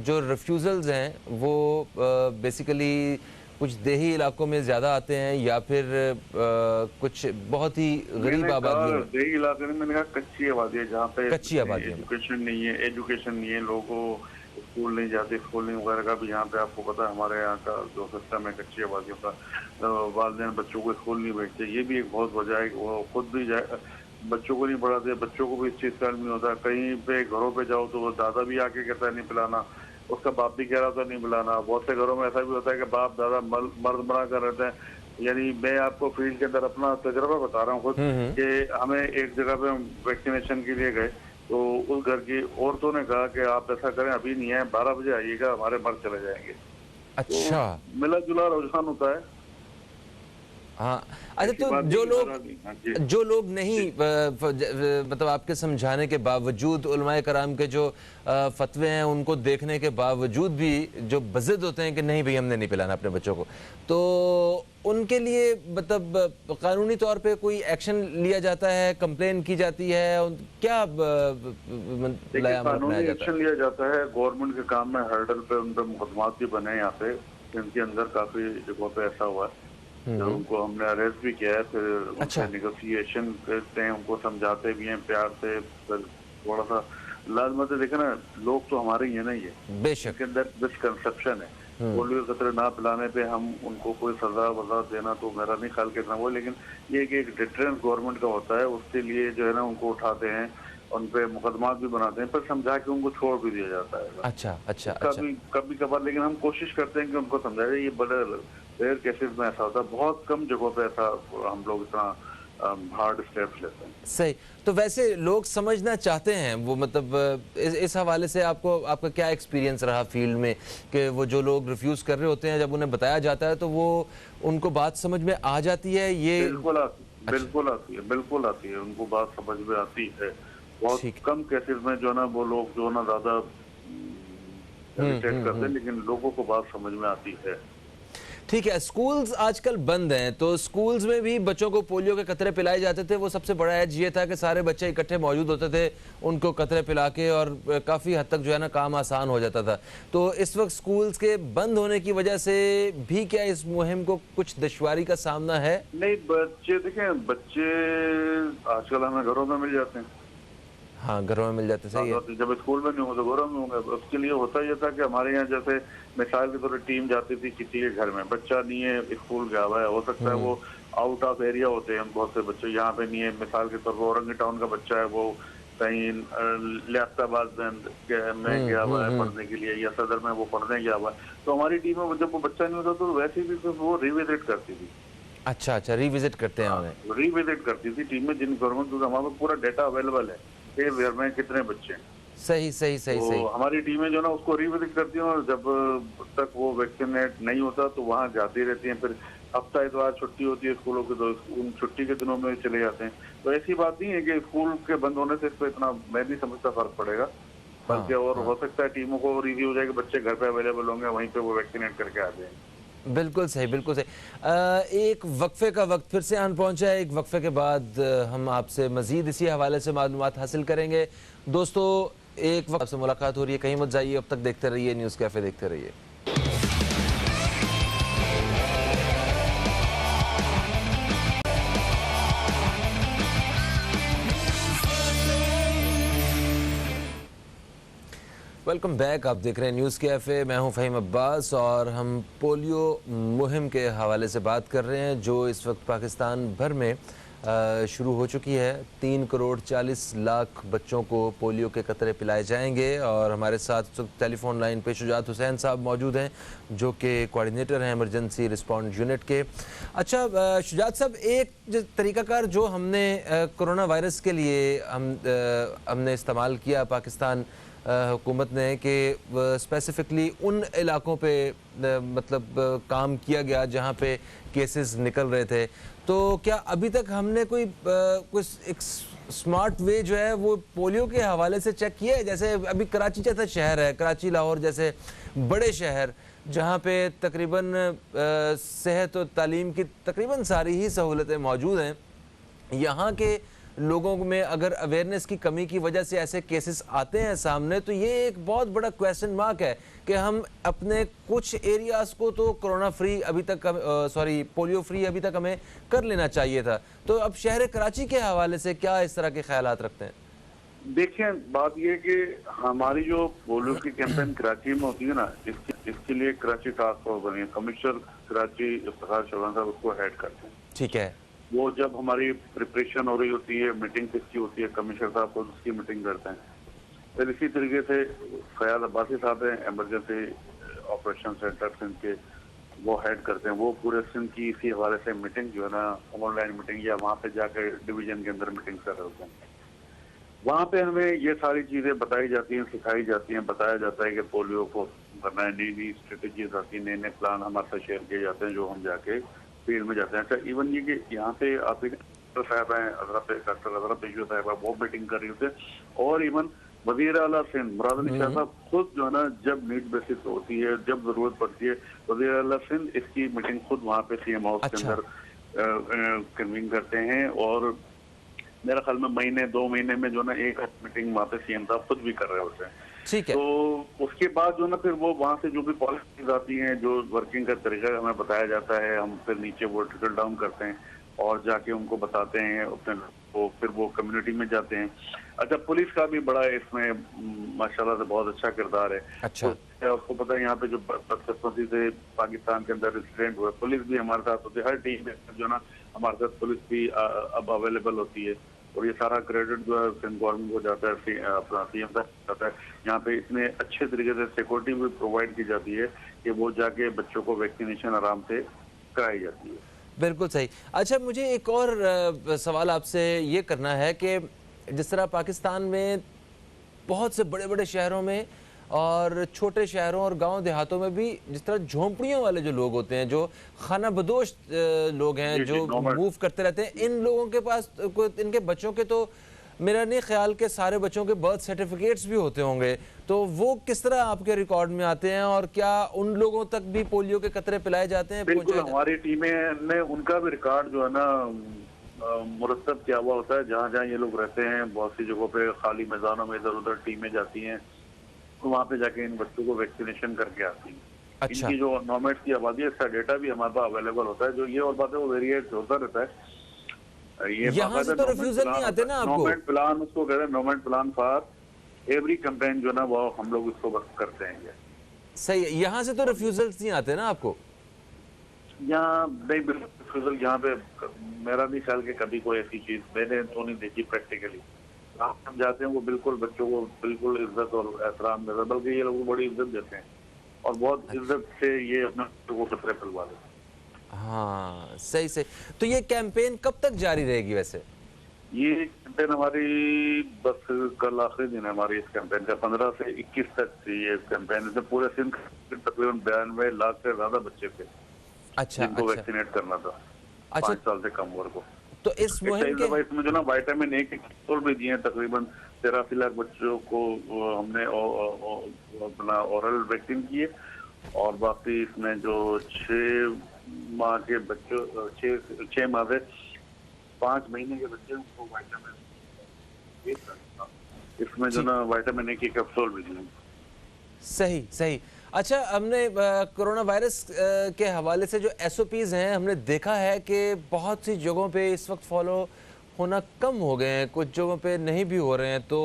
जो रिफ्यूज़ल्स हैं वो बेसिकली कुछ देही इलाकों में ज़्यादा आते हैं, या फिर कुछ बहुत ही गरीब आबादी में? देही इलाके में मैंने कहा कच्ची आबादी है, जहाँ पे कच्ची आबादी एजुकेशन नहीं है, लोगों स्कूल नहीं जाते, स्कूलिंग वगैरह का भी यहाँ पे आपको पता है हमारे यहाँ का जो सिस्टम है कच्ची आबादियों का, वालिदैन बच्चों को स्कूल नहीं भेजते। ये भी एक बहुत वजह है। वो खुद भी बच्चों को नहीं पढ़ाते, बच्चों को भी इस चीज़ का नहीं होता। कहीं पे घरों पे जाओ तो वो दादा भी आके कहता है नहीं पिलाना, उसका बाप भी कह रहा था नहीं पिलाना। बहुत से घरों में ऐसा भी होता है कि बाप दादा मर्द बना कर रहते हैं। यानी मैं आपको फील्ड के अंदर अपना तजुर्बा बता रहा हूँ खुद, कि हमें एक जगह पे हम वैक्सीनेशन के लिए गए, तो उस घर की औरतों ने कहा कि आप ऐसा करें, अभी नहीं है, 12 बजे आइएगा, हमारे मर्द चले जाएंगे। अच्छा, तो मिला जुला रुझान होता है। हाँ, अच्छा ऐसी तो बात जो नहीं कि लोग हरा नहीं। हाँ जी। जो लोग नहीं मतलब आपके समझाने के बावजूद, उलमाए कराम के जो फतवे हैं उनको देखने के बावजूद भी जो बज़िद होते हैं कि नहीं भाई हमने नहीं पिलाना अपने बच्चों को, तो उनके लिए मतलब कानूनी तौर पे कोई एक्शन लिया जाता है, कंप्लेन की जाती है, क्या देखिए, लयामल अपनाया कानूनी जाता है? एक्शन लिया जाता है। गवर्नमेंट के काम में हर्डल पे उन पे मुकदमात भी बने हैं यहाँ पे। इनके अंदर काफी जगहों पे ऐसा हुआ है जो उनको हमने अरेस्ट भी किया है, फिर अच्छा। उनसे निगोशिएशन करते हैं, उनको समझाते भी हैं प्यार से। फिर थोड़ा सा लाजमत है, देखे ना, लोग तो हमारे ही है ना, ये बेशक। इनके अंदर मिसकंसेप्शन है। पोलियो के कतरे ना पिलाने पे हम उनको कोई सजा वजा देना तो मेरा नहीं ख्याल कितना वो, लेकिन ये कि एक डिटरेंस गवर्नमेंट का होता है, उसके लिए जो है ना उनको उठाते हैं, उन पे मुकदमात भी बनाते हैं, पर समझा के उनको छोड़ भी दिया जाता है। अच्छा अच्छा अच्छा। कभी कभार, लेकिन हम कोशिश करते हैं कि उनको समझाया जाए। ये बड़े रेयर केसेस में ऐसा होता है, बहुत कम जगहों पे ऐसा हम लोग इतना हार्ड स्टेप्स लेते हैं। सही। तो वैसे लोग समझना चाहते हैं वो, मतलब इस हवाले से आपको, आपका क्या एक्सपीरियंस रहा फील्ड में कि वो जो लोग रिफ्यूज़ कर रहे होते हैं, जब उन्हें बताया जाता है तो वो उनको बात समझ में आ जाती है? ये बिल्कुल आती बिल्कुल आती है, बिल्कुल आती है, उनको बात समझ में आती है। बहुत ठीक। कम केसेस में जो ना वो लोग जो ना ज्यादा इरिटेट करते हैं, लेकिन लोगों को बात समझ में आती है। ठीक है, स्कूल्स आजकल बंद हैं, तो स्कूल्स में भी बच्चों को पोलियो के कतरे पिलाए जाते थे। वो सबसे बड़ा एज ये था कि सारे बच्चे इकट्ठे मौजूद होते थे, उनको कतरे पिला के, और काफ़ी हद तक जो है ना काम आसान हो जाता था। तो इस वक्त स्कूल्स के बंद होने की वजह से भी क्या इस मुहिम को कुछ दुश्वारी का सामना है? नहीं, बच्चे देखें, बच्चे आजकल हमें घरों में मिल जाते हैं। हाँ, घरों में मिल जाते, सही है। जब स्कूल में नहीं होंगे तो घरों में होंगे। उसके लिए होता ये था कि हमारे यहाँ जैसे मिसाल के तौर पर टीम जाती थी किसी के घर में, बच्चा नहीं है, स्कूल गया हुआ है, हो सकता है वो आउट ऑफ एरिया होते हैं बहुत से बच्चे, यहाँ पे नहीं है। मिसाल के तौर पर औरंगी टाउन का बच्चा है, वो कहीं लियाकताबाद में गया हुआ है पढ़ने के लिए, या सदर में वो पढ़ने गया हुआ है, तो हमारी टीम में जब वो बच्चा नहीं होता तो वैसे भी वो रिविजिट करती थी। अच्छा अच्छा, रिविजिट करते हैं उन्हें। रिविजिट करती थी टीमें जिन गवर्नमेंट, क्योंकि हमारे पास पूरा डेटा अवेलेबल है कि घर में कितने बच्चे हैं। सही सही सही तो सही। हमारी टीमें जो ना उसको रिविजिट करती हैं, और जब तक वो वैक्सीनेट नहीं होता तो वहाँ जाती रहती हैं। फिर हफ्ता इतवार छुट्टी होती है स्कूलों की, तो उन छुट्टी के दिनों में चले जाते हैं। तो ऐसी बात नहीं है कि स्कूल के बंद होने से इसको इतना मैं नहीं समझता फर्क पड़ेगा, बल्कि और हो सकता है टीमों को रिव्यू हो जाएगा, बच्चे घर पे अवेलेबल होंगे, वहीं पे वो वैक्सीनेट करके आ जाएंगे। बिल्कुल सही, बिल्कुल सही। एक वक्फे का वक्त फिर से आन पहुंचा है। एक वक्फे के बाद हम आपसे मजीद इसी हवाले से मालूमात हासिल करेंगे। दोस्तों, एक वक्त आपसे मुलाकात हो रही है, कहीं मत जाइए, अब तक देखते रहिए न्यूज़ कैफ़े, देखते रहिए। वेलकम बैक, आप देख रहे हैं न्यूज़ कैफ़े। मैं हूं फ़हीम अब्बास और हम पोलियो मुहिम के हवाले से बात कर रहे हैं जो इस वक्त पाकिस्तान भर में शुरू हो चुकी है। 3 करोड़ 40 लाख बच्चों को पोलियो के कतरे पिलाए जाएंगे, और हमारे साथ इस वक्त टेलीफोन लाइन पे शुजात हुसैन साहब मौजूद हैं जो कि कोऑर्डिनेटर हैं इमरजेंसी रिस्पॉन्स यूनिट के। अच्छा शुजात साहब, एक तरीक़ाकार जो हमने कोरोना वायरस के लिए हमने इस्तेमाल किया पाकिस्तान हुकूमत ने, कि स्पेसिफ़िकली उन इलाकों पे मतलब काम किया गया जहाँ पे केसेस निकल रहे थे, तो क्या अभी तक हमने कोई एक स्मार्ट वे जो है वो पोलियो के हवाले से चेक किया है? जैसे अभी कराची जैसा शहर है, कराची लाहौर जैसे बड़े शहर जहाँ पे तकरीबन सेहत और तालीम की तकरीबन सारी ही सहूलतें मौजूद हैं, यहाँ के लोगों में अगर अवेयरनेस की कमी की वजह से ऐसे केसेस आते हैं सामने, तो ये एक बहुत बड़ा क्वेश्चन मार्क है कि हम अपने कुछ एरियाज़ को तो कोरोना फ्री अभी तक, पोलियो फ्री अभी तक हमें कर लेना चाहिए था। तो अब शहर कराची के हवाले से क्या इस तरह के ख्यालात रखते हैं? देखिए, बात ये कि हमारी जो पोलियो की कैंपेन कराची में होती है ना, इसके लिए कराची टास्क फोर्स बनी है। कमिश्नर कराची इफ्तिखार चौहान साहब उसको हेड करते हैं। ठीक है। वो जब हमारी प्रिपरेशन हो रही होती है, मीटिंग किसकी होती है, कमिश्नर साहब को उसकी मीटिंग करते हैं। फिर इसी तरीके से फयाज अब्बासी साहब हैं, इमरजेंसी ऑपरेशन सेंटर सिंध के, वो हेड करते हैं। वो पूरे सिंध की इसी हवाले से मीटिंग जो है ना, ऑनलाइन मीटिंग या वहाँ पे जाकर डिवीजन के अंदर मीटिंग कर रहे होते हैं। वहाँ पे हमें ये सारी चीजें बताई जाती हैं, सिखाई जाती हैं, बताया जाता है कि पोलियो को करना है। नई नई स्ट्रेटेजीज आती हैं, नए नए प्लान हमारे साथ शेयर किए जाते हैं जो हम जाके फील्ड में जाते हैं। अच्छा इवन ये कि यहाँ पे आपके डॉक्टर साहब हैं, डॉक्टर अजरा पेशवा साहब है, वो मीटिंग कर रही होते हैं, और इवन वजीर आला सिंध मुराद अली शाह साहब खुद जो है ना, जब नीड बेसिस होती है, जब जरूरत पड़ती है, वजीर आला सिंध इसकी मीटिंग खुद वहाँ पे सीएम हाउस के अंदर कन्वीन करते हैं, और मेरा ख्याल में महीने 2 महीने में जो ना एक मीटिंग वहाँ पे सीएम साहब खुद भी कर रहे होते हैं। ठीक है। तो उसके बाद जो ना फिर वो वहाँ से जो भी पॉलिसीज आती हैं, जो वर्किंग का तरीका हमें बताया जाता है, हम फिर नीचे वो ट्रिकल डाउन करते हैं और जाके उनको बताते हैं, अपने वो फिर वो कम्युनिटी में जाते हैं। अच्छा पुलिस का भी बड़ा इसमें माशाल्लाह से बहुत अच्छा किरदार है। अच्छा तो आपको पता है यहाँ पे जो बदकिस्मती से पाकिस्तान के अंदर इंसिडेंट हुआ, पुलिस भी हमारे साथ होती है, हर टीम में जो ना हमारे साथ पुलिस भी अब अवेलेबल होती है, और ये सारा क्रेडिट जो है सिंध गवर्नमेंट को जाता है, अपना सीएम साहब जाता है। यहाँ पे इतने अच्छे तरीके से सिक्योरिटी भी प्रोवाइड की जाती है कि वो जाके बच्चों को वैक्सीनेशन आराम से कराई जाती है। बिल्कुल सही। अच्छा मुझे एक और सवाल आपसे ये करना है कि जिस तरह पाकिस्तान में बहुत से बड़े बड़े शहरों में और छोटे शहरों और गांव देहातों में भी जिस तरह झोंपड़ियों वाले जो लोग होते हैं, जो खाना बदोश लोग हैं, जो मूव करते रहते हैं, इन लोगों के पास इनके बच्चों के तो मेरा नहीं ख्याल के सारे बच्चों के बर्थ सर्टिफिकेट्स भी होते होंगे, तो वो किस तरह आपके रिकॉर्ड में आते हैं और क्या उन लोगों तक भी पोलियो के कतरे पिलाए जाते हैं? बिल्कुल, हमारी टीमें ने उनका भी रिकॉर्ड जो है ना मुरतब किया हुआ होता है। जहाँ जहाँ ये लोग रहते हैं, बहुत सी जगहों पे खाली मैदानों में इधर उधर टीमें जाती हैं, तो वहाँ पे जाके इन बच्चों को वैक्सीनेशन करके आती हैं। अच्छा। इनकी जो नॉमेट्स की आबादी है, इसका डेटा भी हमारे पास अवेलेबल होता है। जो ये और बात है वो वेरिएट होता रहता है। ये यहाँ से तो रिफ्यूजल नहीं आते ना आपको? नोमेंट प्लान उसको कहते हैं, नोमेंट प्लान फॉर एवरी कैंपेन जो ना वो हम लोग इसको करते हैं। सही है, यहाँ से तो रिफ्यूजल्स नहीं आते ना आपको? यहाँ नहीं, बिल्कुल यहाँ पे मेरा भी ख्याल कि कभी कोई ऐसी चीज मैंने तो नहीं देखी प्रैक्टिकली। हम जाते हैं वो बिल्कुल बच्चों को बिल्कुल इज्जत और एहतराम देते हैं, बल्कि ये लोग बड़ी इज्जत देते हैं और बहुत इज्जत से ये अपने बच्चों को खतरे पिलवा देते हैं। हाँ सही से। तो ये कैंपेन कब तक जारी रहेगी वैसे? ये कैंपेन हमारी बस कल आखिरी दिन है हमारी इस कैंपेन का, 15 से 21 तक ये कैंपेन। इसमें पूरे सिंध तकरीबन 92 लाख से ज्यादा बच्चे थे अच्छा जिनको वैक्सीनेट करना था। अच्छा, 5 साल से कम उम्र को। तो इस मुहिम के इसमें जो ना विटामिन ए के कैप्सूल भी दिए, तकरीबन 83 लाख बच्चों को हमने अपना ओरल वैक्सीन किए, और बाकी इसमें जो 6 माह के बच्चों 6 माह से 5 महीने के बच्चे उनको विटामिन ए, इसमें जो ना विटामिन ए की कैप्सूल भी दिए। सही सही। अच्छा हमने कोरोना वायरस के हवाले से जो एसओपीज हैं, हमने देखा है कि बहुत सी जगहों पे इस वक्त फॉलो होना कम हो गए हैं, कुछ जगहों पे नहीं भी हो रहे हैं। तो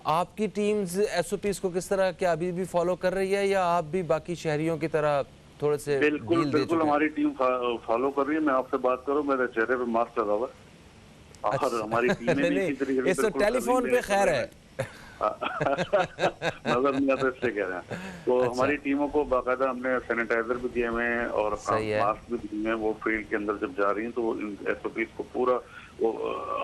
आपकी टीम्स एसओपीज को किस तरह, क्या अभी भी फॉलो कर रही है या आप भी बाकी शहरियों की तरह थोड़े से? बिल्कुल हमारी टीम फॉलो कर रही है। मैं आपसे बात करूं, मेरे चेहरे पे मास्क लगा हुआ है और हमारी टीम भी इसी तरीके से टेलीफोन पे खैर है नजर नहीं आता इसलिए कह रहे हैं। तो हमारी टीमों को बाकायदा हमने सैनिटाइजर भी दिए हुए हैं और मास्क भी दिए हुए हैं। वो फील्ड के अंदर जब जा रही हैं तो एसओपीज को पूरा वो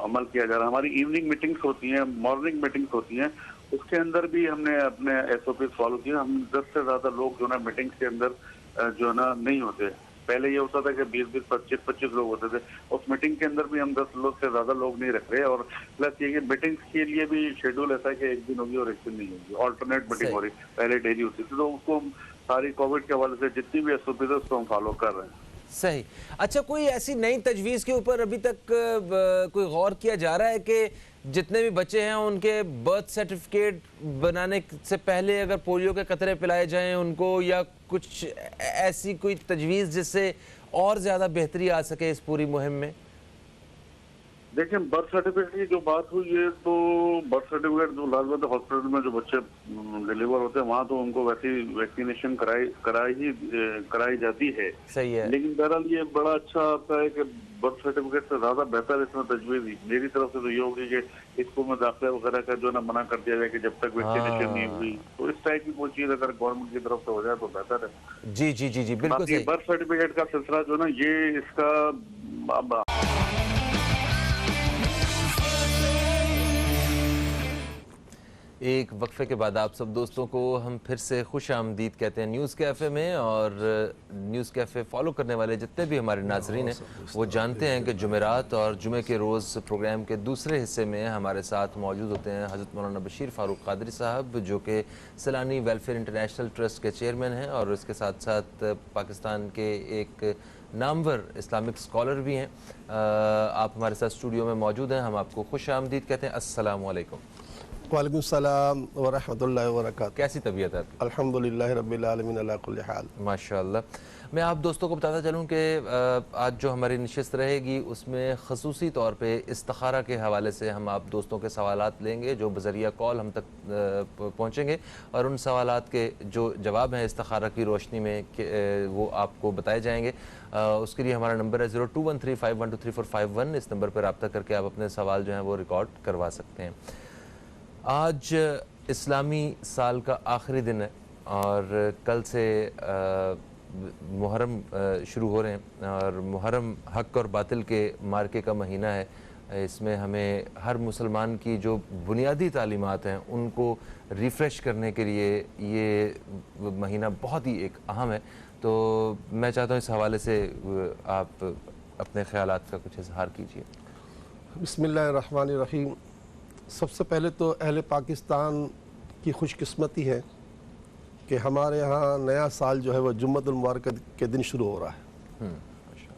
अमल किया जा रहा है। हमारी इवनिंग मीटिंग्स होती हैं, मॉर्निंग मीटिंग्स होती हैं, उसके अंदर भी हमने अपने एसओपीज फॉलो किए। हम 10 से ज्यादा लोग जो ना मीटिंग्स के अंदर जो ना नहीं होते। पहले ये होता था कि 20-20, 25-25 लोग होते थे। उस मीटिंग के अंदर भी हम 10 लोग से ज्यादा लोग नहीं रख रहे। और प्लस ये कि मीटिंग्स के लिए भी शेड्यूल ऐसा है कि एक दिन होगी और एक दिन नहीं होगी, ऑल्टरनेट मीटिंग हो रही। पहले डेली होती थी, तो उसको सारी कोविड के हवाले से जितनी भी एसओपीज है उसको हम फॉलो कर रहे हैं। सही। अच्छा कोई ऐसी नई तजवीज़ के ऊपर अभी तक कोई गौर किया जा रहा है कि जितने भी बच्चे हैं उनके बर्थ सर्टिफिकेट बनाने से पहले अगर पोलियो के कतरे पिलाए जाएं उनको, या कुछ ऐसी कोई तजवीज़ जिससे और ज़्यादा बेहतरी आ सके इस पूरी मुहिम में? देखिए बर्थ सर्टिफिकेट की जो बात हुई है, तो बर्थ सर्टिफिकेट जो लाल बहादुर हॉस्पिटल में जो बच्चे डिलीवर होते हैं वहाँ तो उनको वैसी वैक्सीनेशन कराई जाती है। सही है। लेकिन बहरहाल ये बड़ा अच्छा आता है कि बर्थ सर्टिफिकेट से ज्यादा बेहतर इसमें तजवीज मेरी तरफ से तो ये होगी कि इसको में दाखिला वगैरह का जो ना मना कर दिया जाए कि जब तक वैक्सीनेशन नहीं हुई। तो इस टाइप की कोई चीज अगर गवर्नमेंट की तरफ से हो जाए तो बेहतर है। जी जी जी जी बिल्कुल सही। बर्थ सर्टिफिकेट का सिलसिला जो ना ये इसका ایک وقفے کے بعد آپ سب دوستوں کو ہم پھر سے خوش آمدید کہتے ہیں نیوز کیفے میں، اور نیوز کیفے فالو کرنے والے جتنے بھی ہمارے ناظرین ہیں وہ جانتے ہیں کہ جمعرات اور جمعے کے روز پروگرام کے دوسرے حصے میں ہمارے ساتھ موجود ہوتے ہیں حضرت مولانا بشیر فاروق قادری صاحب، جو کہ سیلانی ویلفیئر انٹرنیشنل ٹرسٹ کے چیئرمین ہیں اور اس کے ساتھ ساتھ پاکستان کے ایک نامور اسلامک اسکالر بھی ہیں۔ آپ ہمارے ساتھ اسٹوڈیو میں موجود ہیں، ہم آپ کو خوش آمدید کہتے ہیں۔ السلام علیکم۔ وعلیکم السلام ورحمۃ اللہ وبرکاتہ۔ کیسی طبیعت ہے آپ کی؟ الحمدللہ رب العالمین علی کل حال۔ ماشاءاللہ۔ میں آپ دوستوں کو بتاتا چلوں کہ آج جو ہماری نشست رہے گی اس میں خصوصی طور پہ استخارہ کے حوالے سے ہم آپ دوستوں کے سوالات لیں گے جو بذریعہ کال ہم تک پہنچیں گے، اور ان سوالات کے جو جواب ہیں استخارہ کی روشنی میں وہ آپ کو بتائے جائیں گے۔ اس کے لیے ہمارا نمبر ہے 021351234551۔ اس نمبر پر رابطہ کر کے آپ اپنے سوال جو ہیں وہ ریکارڈ کروا سکتے ہیں۔ آج اسلامی سال کا آخری دن ہے اور کل سے محرم شروع ہو رہے ہیں، اور محرم حق اور باطل کے مارکے کا مہینہ ہے۔ اس میں ہمیں ہر مسلمان کی جو بنیادی تعلیمات ہیں ان کو ریفریش کرنے کے لیے یہ مہینہ بہت ہی ایک اہم ہے۔ تو میں چاہتا ہوں اس حوالے سے آپ اپنے خیالات کا کچھ اظہار کیجیے۔ بسم اللہ الرحمن الرحیم۔ سب سے پہلے تو اہل پاکستان کی خوش قسمتی ہے کہ ہمارے ہاں نیا سال جو ہے وہ جمعۃ المبارکہ کے دن شروع ہو رہا ہے،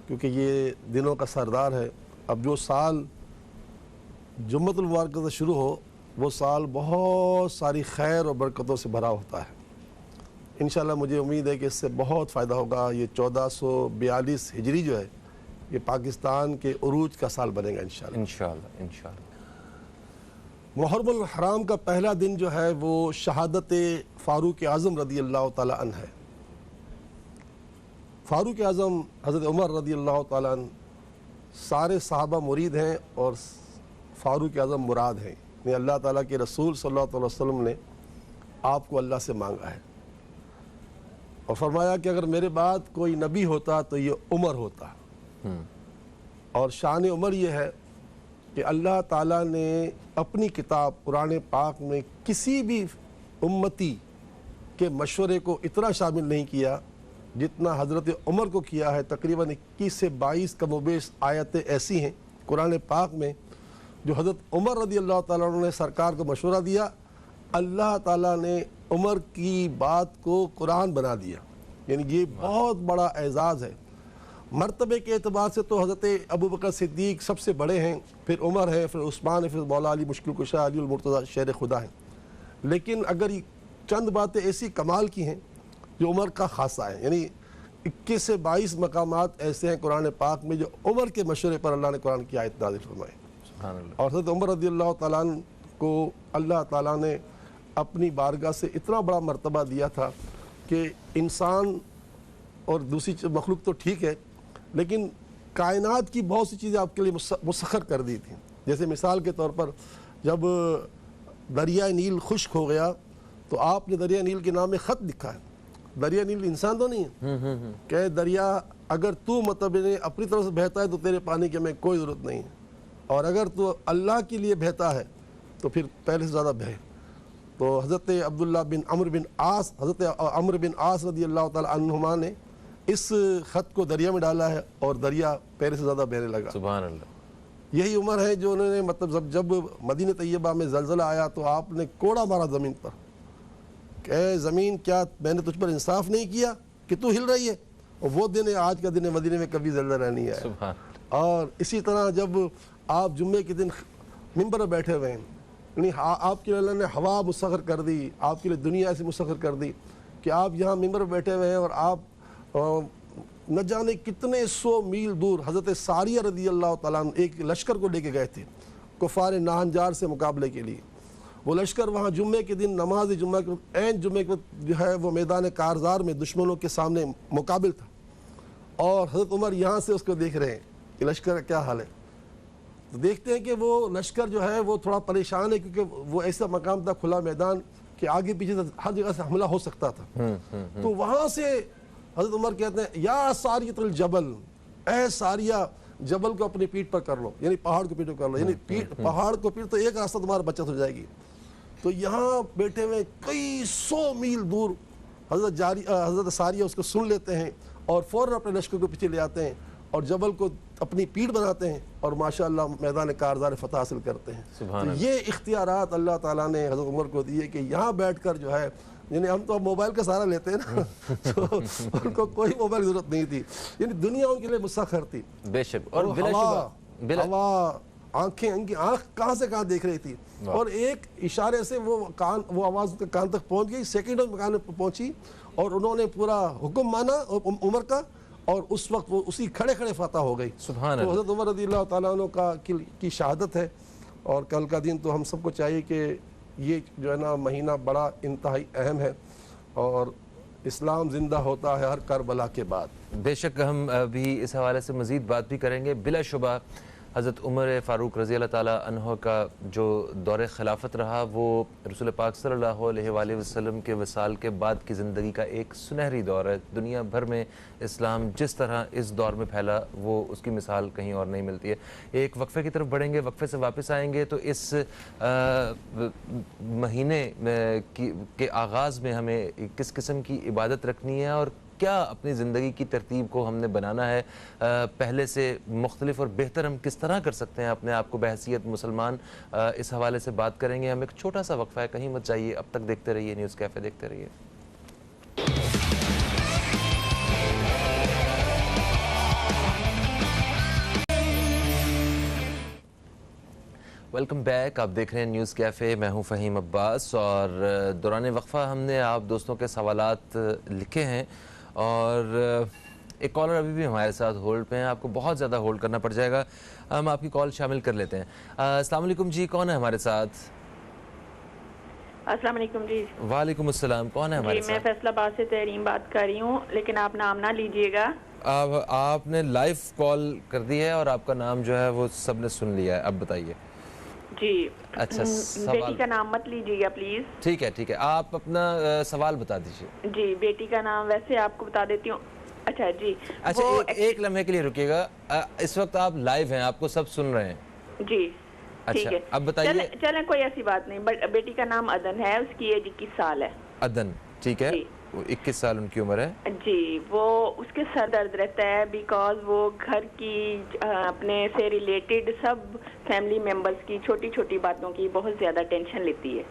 کیونکہ یہ دنوں کا سردار ہے۔ اب جو سال جمعۃ المبارکہ سے شروع ہو وہ سال بہت ساری خیر اور برکتوں سے بھرا ہوتا ہے۔ انشاءاللہ مجھے امید ہے کہ اس سے بہت فائدہ ہوگا۔ یہ 1442 ہجری جو ہے یہ پاکستان کے عروج کا سال بنے گا انشاءاللہ۔ محرم الحرام کا پہلا دن جو ہے وہ شہادت فاروق اعظم رضی اللہ تعالیٰ عنہ ہے۔ فاروق اعظم حضرت عمر رضی اللہ تعالیٰ عنہ سارے صحابہ مرید ہیں اور فاروق اعظم مراد ہیں، یعنی اللہ تعالیٰ کے رسول صلی اللہ علیہ وسلم نے آپ کو اللہ سے مانگا ہے اور فرمایا کہ اگر میرے بعد کوئی نبی ہوتا تو یہ عمر ہوتا۔ اور شان عمر یہ ہے کہ اللہ تعالیٰ نے اپنی کتاب قرآن پاک میں کسی بھی امتی کے مشورے کو اتنا شامل نہیں کیا جتنا حضرت عمر کو کیا ہے۔ تقریباً 21 سے 22 کم و بیش آیتیں ایسی ہیں قرآن پاک میں جو حضرت عمر رضی اللہ تعالیٰ عنہ نے سرکار کو مشورہ دیا، اللہ تعالیٰ نے عمر کی بات کو قرآن بنا دیا۔ یعنی یہ بہت بڑا اعزاز ہے۔ مرتبے کے اعتبار سے تو حضرت ابوبکر صدیق سب سے بڑے ہیں، پھر عمر ہے، پھر عثمان ہے، پھر مولا علی مشکل کشا علی المرتضیٰ شیر خدا ہیں۔ لیکن اگر چند باتیں ایسی کمال کی ہیں جو عمر کا خاصہ ہے، یعنی 21 سے 22 مقامات ایسے ہیں قرآن پاک میں جو عمر کے مشورے پر اللہ نے قرآن کی آیت نازل فرمائے۔ اور حضرت عمر رضی اللہ تعالیٰ عنہ کو اللہ تعالیٰ نے اپنی بارگاہ سے اتنا بڑا مرتبہ دیا تھا کہ انسان اور دوسری مخلوق تو ٹھیک ہے لیکن کائنات کی بہت سی چیزیں آپ کے لیے مسخر کر دی تھیں۔ جیسے مثال کے طور پر جب دریائے نیل خشک ہو گیا تو آپ نے دریائے نیل کے نام میں خط لکھا ہے۔ دریائے نیل انسان تو نہیں ہے کہ دریا اگر تو مطلب اپنی طرف سے بہتا ہے تو تیرے پانی کی ہمیں کوئی ضرورت نہیں ہے، اور اگر تو اللہ کے لیے بہتا ہے تو پھر پہلے سے زیادہ بہے۔ تو حضرت عبداللہ بن عمرو بن عاص، حضرت عمرو بن عاص رضی اللہ تعالیٰ عنہما نے اس خط کو دریا میں ڈالا ہے اور دریا پہلے سے زیادہ بہنے لگا۔ سبحان اللہ۔ یہی عمر ہے جو انہوں نے مطلب جب مدینہ طیبہ میں زلزلہ آیا تو آپ نے کوڑا مارا زمین پر کہ اے زمین کیا میں نے تجھ پر انصاف نہیں کیا کہ تو ہل رہی ہے؟ اور وہ دن ہے آج کا دن ہے، مدینہ میں کبھی زلزلہ نہیں آیا۔ سبحان۔ اور اسی طرح جب آپ جمعے کے دن ممبر پر بیٹھے ہوئے ہیں، یعنی آپ کے لیے اللہ نے ہوا مسخر کر دی، آپ کے لیے دنیا ایسی مسخر کر دی کہ آپ یہاں ممبر پر بیٹھے ہوئے ہیں اور آپ نہ جانے کتنے 100 میل دور حضرت ساریہ رضی اللہ تعالیٰ عنہ ایک لشکر کو لے کے گئے تھے کفار ناہنجار سے مقابلے کے لیے۔ وہ لشکر وہاں جمعے کے دن نماز جمعہ کے عین جمعے کے وقت جو ہے وہ میدان کارزار میں دشمنوں کے سامنے مقابل تھا، اور حضرت عمر یہاں سے اس کو دیکھ رہے ہیں کہ لشکر کا کیا حال ہے۔ تو دیکھتے ہیں کہ وہ لشکر جو ہے وہ تھوڑا پریشان ہے کیونکہ وہ ایسا مقام تھا کھلا میدان کہ آگے پیچھے ہر جگہ سے حملہ ہو سکتا تھا۔ تو وہاں سے حضرت عمر کہتے ہیں یا ساریۃ الجبل، اے ساریہ جبل کو اپنی پیٹھ پر کر لو، یعنی پہاڑ کو پیٹھ پر کر لو، یعنی پہاڑ کو پیٹھ تو ایک راستہ تمہارا بچت ہو جائے گی۔ تو یہاں بیٹھے ہوئے کئی 100 میل دور حضرت ساریہ اس کو سن لیتے ہیں اور فوراً اپنے لشکر کو پیچھے لے آتے ہیں اور جبل کو اپنی پیٹھ بناتے ہیں اور ماشاءاللہ میدان کارزار فتح حاصل کرتے ہیں. تو یہ اختیارات اللہ تعالیٰ نے حضرت عمر کو دیے کہ یہاں بیٹھ کر جو ہے، یعنی ہم تو اب موبائل کا سہارا لیتے ہیں نا، تو ان کو کوئی موبائل کی ضرورت نہیں تھی، یعنی دنیا ان کے لیے مسخر تھی. بے شک. اور ہوا آنکھیں آنکھ کہاں سے کہاں دیکھ رہی تھی، اور ایک اشارے سے وہ آواز کان تک پہنچ گئی، سیکنڈوں میں کان پہنچی، اور انہوں نے پورا حکم مانا عمر کا، اور اس وقت وہ اسی کھڑے کھڑے فتح ہو گئی. سبحان تو حضرت عمر رضی اللہ تعالیٰ عنہ کی شہادت ہے. اور کل کا دن تو ہم سب کو چاہیے کہ یہ جو ہے نا مہینہ بڑا انتہائی اہم ہے، اور اسلام زندہ ہوتا ہے ہر کربلا کے بعد. بے شک ہم ابھی اس حوالے سے مزید بات بھی کریں گے. بلا شبہ حضرت عمر فاروق رضی اللہ تعالیٰ عنہ کا جو دور خلافت رہا وہ رسول پاک صلی اللہ علیہ وآلہ وسلم کے وصال کے بعد کی زندگی کا ایک سنہری دور ہے. دنیا بھر میں اسلام جس طرح اس دور میں پھیلا وہ اس کی مثال کہیں اور نہیں ملتی ہے. ایک وقفے کی طرف بڑھیں گے، وقفے سے واپس آئیں گے تو اس مہینے کے آغاز میں ہمیں کس قسم کی عبادت رکھنی ہے اور کیا اپنی زندگی کی ترتیب کو ہم نے بنانا ہے پہلے سے مختلف اور بہتر ہم کس طرح کر سکتے ہیں اپنے آپ کو بحیثیت مسلمان. اس حوالے سے بات کریں گے. ہم ایک چھوٹا سا وقفہ ہے، کہیں مت جائیے، اب تک دیکھتے رہیے نیوز کیفے، دیکھتے رہیے. Welcome back. آپ دیکھ رہے ہیں نیوز کیفے. میں ہوں فہیم عباس، اور دوران وقفہ ہم نے آپ دوستوں کے سوالات لکھے ہیں، اور ایک کالر ابھی بھی ہمارے ساتھ ہولڈ پہ ہیں. آپ کو بہت زیادہ ہولڈ کرنا پڑ جائے گا، ہم آپ کی کال شامل کر لیتے ہیں. السلام علیکم جی، کون ہے ہمارے ساتھ؟ السلام علیکم جی. وعلیکم السلام. کون ہے ہمارے ساتھ؟ میں فیصل آباد سے تحریم بات کر رہی ہوں، لیکن آپ نام نہ لیجئے گا. آپ نے لائیو کال کر دی ہے اور آپ کا نام جو ہے وہ سب نے سن لیا ہے. اب بتائیے. جی اچھا، بیٹی کا نام مت لیجیے گا پلیز. ٹھیک ہے ٹھیک ہے، آپ اپنا سوال بتا دیجیے. جی بیٹی کا نام ویسے آپ کو بتا دیتی ہوں. اچھا جی، اچھا ایک لمحے کے لیے رکیے گا. اس وقت آپ لائیو ہیں، آپ کو سب سن رہے ہیں. جی ٹھیک ہے. اب بتائیے. چلیں کوئی ایسی بات نہیں. بیٹی کا نام عدن ہے، اس کی ایج 21 سال ہے. عدن، ٹھیک ہے. 21 سال ان کی عمر ہے. جی وہ اس کے سر درد رہتا ہے بیکاز وہ گھر کی اپنے سے ریلیٹڈ سب فیملی ممبرز کی چھوٹی چھوٹی باتوں کی بہت زیادہ ٹینشن لیتی ہے.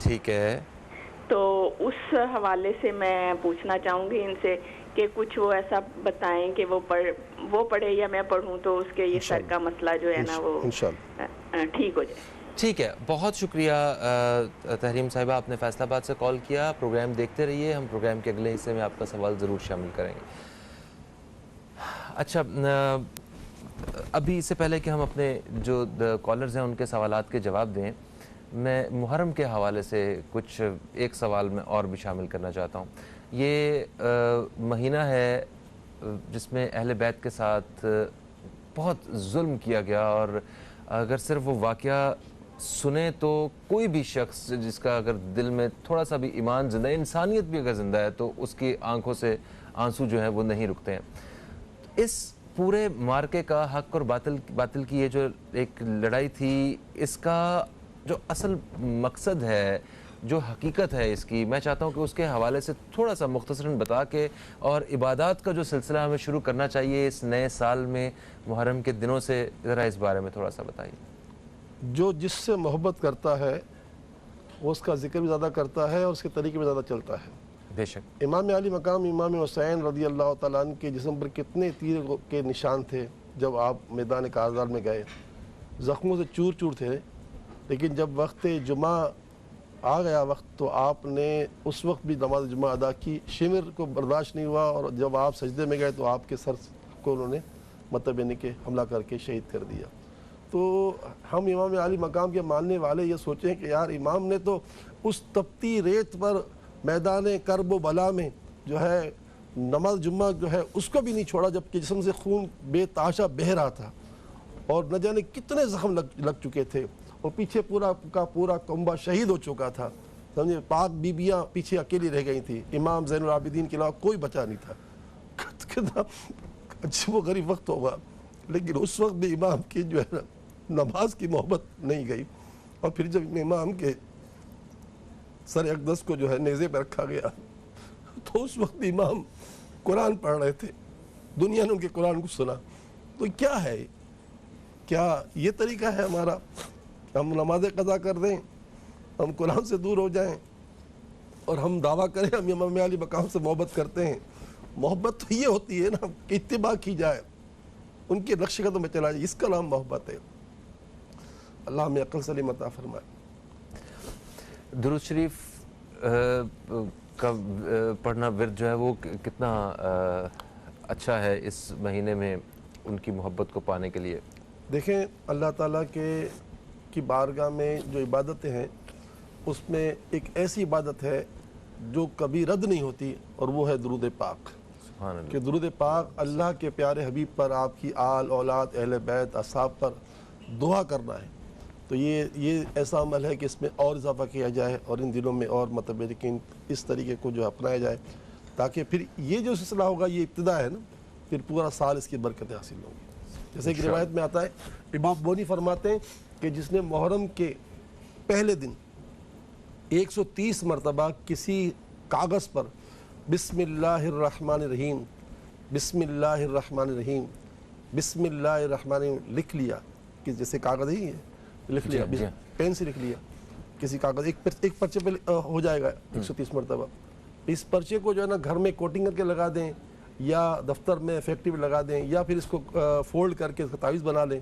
ٹھیک ہے. تو اس حوالے سے میں پوچھنا چاہوں گی ان سے کہ کچھ وہ ایسا بتائیں کہ وہ پڑھے یا میں پڑھوں تو اس کے یہ سر کا مسئلہ جو ہے نا وہ ٹھیک ہو جائے. ٹھیک ہے، بہت شکریہ تحریم صاحبہ، آپ نے فیصل آباد سے کال کیا. پروگرام دیکھتے رہیے، ہم پروگرام کے اگلے حصے میں آپ کا سوال ضرور شامل کریں گے. اچھا، ابھی اس سے پہلے کہ ہم اپنے جو کالرز ہیں ان کے سوالات کے جواب دیں، میں محرم کے حوالے سے کچھ ایک سوال میں اور بھی شامل کرنا چاہتا ہوں. یہ مہینہ ہے جس میں اہل بیت کے ساتھ بہت ظلم کیا گیا، اور اگر صرف وہ واقعہ سنیں تو کوئی بھی شخص جس کا اگر دل میں تھوڑا سا بھی ایمان زندہ ہے، انسانیت بھی اگر زندہ ہے، تو اس کی آنکھوں سے آنسو جو ہیں وہ نہیں رکتے ہیں. اس پورے مارکے کا حق اور باطل کی یہ جو ایک لڑائی تھی، اس کا جو اصل مقصد ہے، جو حقیقت ہے اس کی، میں چاہتا ہوں کہ اس کے حوالے سے تھوڑا سا مختصراً بتا کے، اور عبادات کا جو سلسلہ ہمیں شروع کرنا چاہیے اس نئے سال میں محرم کے دنوں سے، ذرا اس بارے میں تھوڑا سا بتائیے. جو جس سے محبت کرتا ہے وہ اس کا ذکر بھی زیادہ کرتا ہے اور اس کے طریقے بھی زیادہ چلتا ہے. بے شک. امام علی مقام امام حسین رضی اللہ تعالیٰ عنہ کے جسم پر کتنے تیر کے نشان تھے جب آپ میدان کارزار میں گئے. زخموں سے چور چور تھے، لیکن جب وقت جمعہ آ گیا وقت تو آپ نے اس وقت بھی نماز جمعہ ادا کی. شمر کو برداشت نہیں ہوا، اور جب آپ سجدے میں گئے تو آپ کے سر کو انہوں نے مطلب یعنی کہ حملہ کر کے شہید کر دیا. تو ہم امام علی مقام کے ماننے والے یہ سوچیں کہ یار امام نے تو اس تپتی ریت پر میدان کرب و بلا میں جو ہے نماز جمعہ جو ہے اس کو بھی نہیں چھوڑا، جبکہ جسم سے خون بے تحاشا بہہ رہا تھا اور نہ جانے کتنے زخم لگ چکے تھے، اور پیچھے پورا کا پورا کنبہ شہید ہو چکا تھا. سمجھے، پاک بیبیاں پیچھے اکیلی رہ گئی تھیں، امام زین العابدین کے علاوہ کوئی بچا نہیں تھا. کتنا عجیب و غریب وقت ہوگا، لیکن اس وقت بھی امام کی جو ہے نماز کی محبت نہیں گئی. اور پھر جب امام کے सर अक़दस को जो है नेज़े पर रखा गया, तो उस वक्त इमाम कुरान पढ़ रहे थे, दुनिया ने उनके कुरान को सुना। तो क्या है, क्या ये तरीका है हमारा? हम नमाज़ें क़ज़ा कर दें, हम कुरान से दूर हो जाएं और हम दावा करें हम इमाम अली मकाम से मोहब्बत करते हैं? मोहब्बत तो ये होती है ना कि इत्तिबा की जाए, उनके नक्श कदम में चला जाए, इसका नाम मोहब्बत है। अल्लाह हमें अक़ल सलीम अता फरमाए। दुरूद शरीफ का पढ़ना विर्द जो है वो कितना अच्छा है इस महीने में उनकी मोहब्बत को पाने के लिए? देखें, अल्लाह ताला की बारगाह में जो इबादतें हैं उसमें एक ऐसी इबादत है जो कभी रद्द नहीं होती, और वो है दुरूद पाक। कि दुरूद पाक अल्लाह के प्यारे हबीब पर, आपकी आल औलाद अहले बैत असहाब पर दुआ करना है। तो ये ऐसा अमल है कि इसमें और इजाफा किया जाए और इन दिनों में और मतलब लेकिन इस तरीके को जो अपनाया जाए, ताकि फिर ये जो सिलसिला होगा ये इब्तिदा है ना, फिर पूरा साल इसकी बरकतें हासिल होंगी। जैसे कि रिवायत में आता है, इमाम बोनी फरमाते हैं कि जिसने मुहर्रम के पहले दिन 130 मरतबा किसी कागज़ पर बिस्मिल्लाहिर्रहमानिर्रहीम बिस्मिल्लाहिर्रहमानिर्रहीम बिस्मिल्लाहिर्रहमानिर्रहीम लिख लिया, कि जैसे कागज़ ही है लिख लिया, पेन से लिख लिया किसी कागज़, एक पर्चे पे हो जाएगा 130 मरतबा। इस पर्चे को जो है ना घर में कोटिंग करके लगा दें, या दफ्तर में फैक्ट्री में लगा दें, या फिर इसको फोल्ड करके इसका तावीज़ बना लें।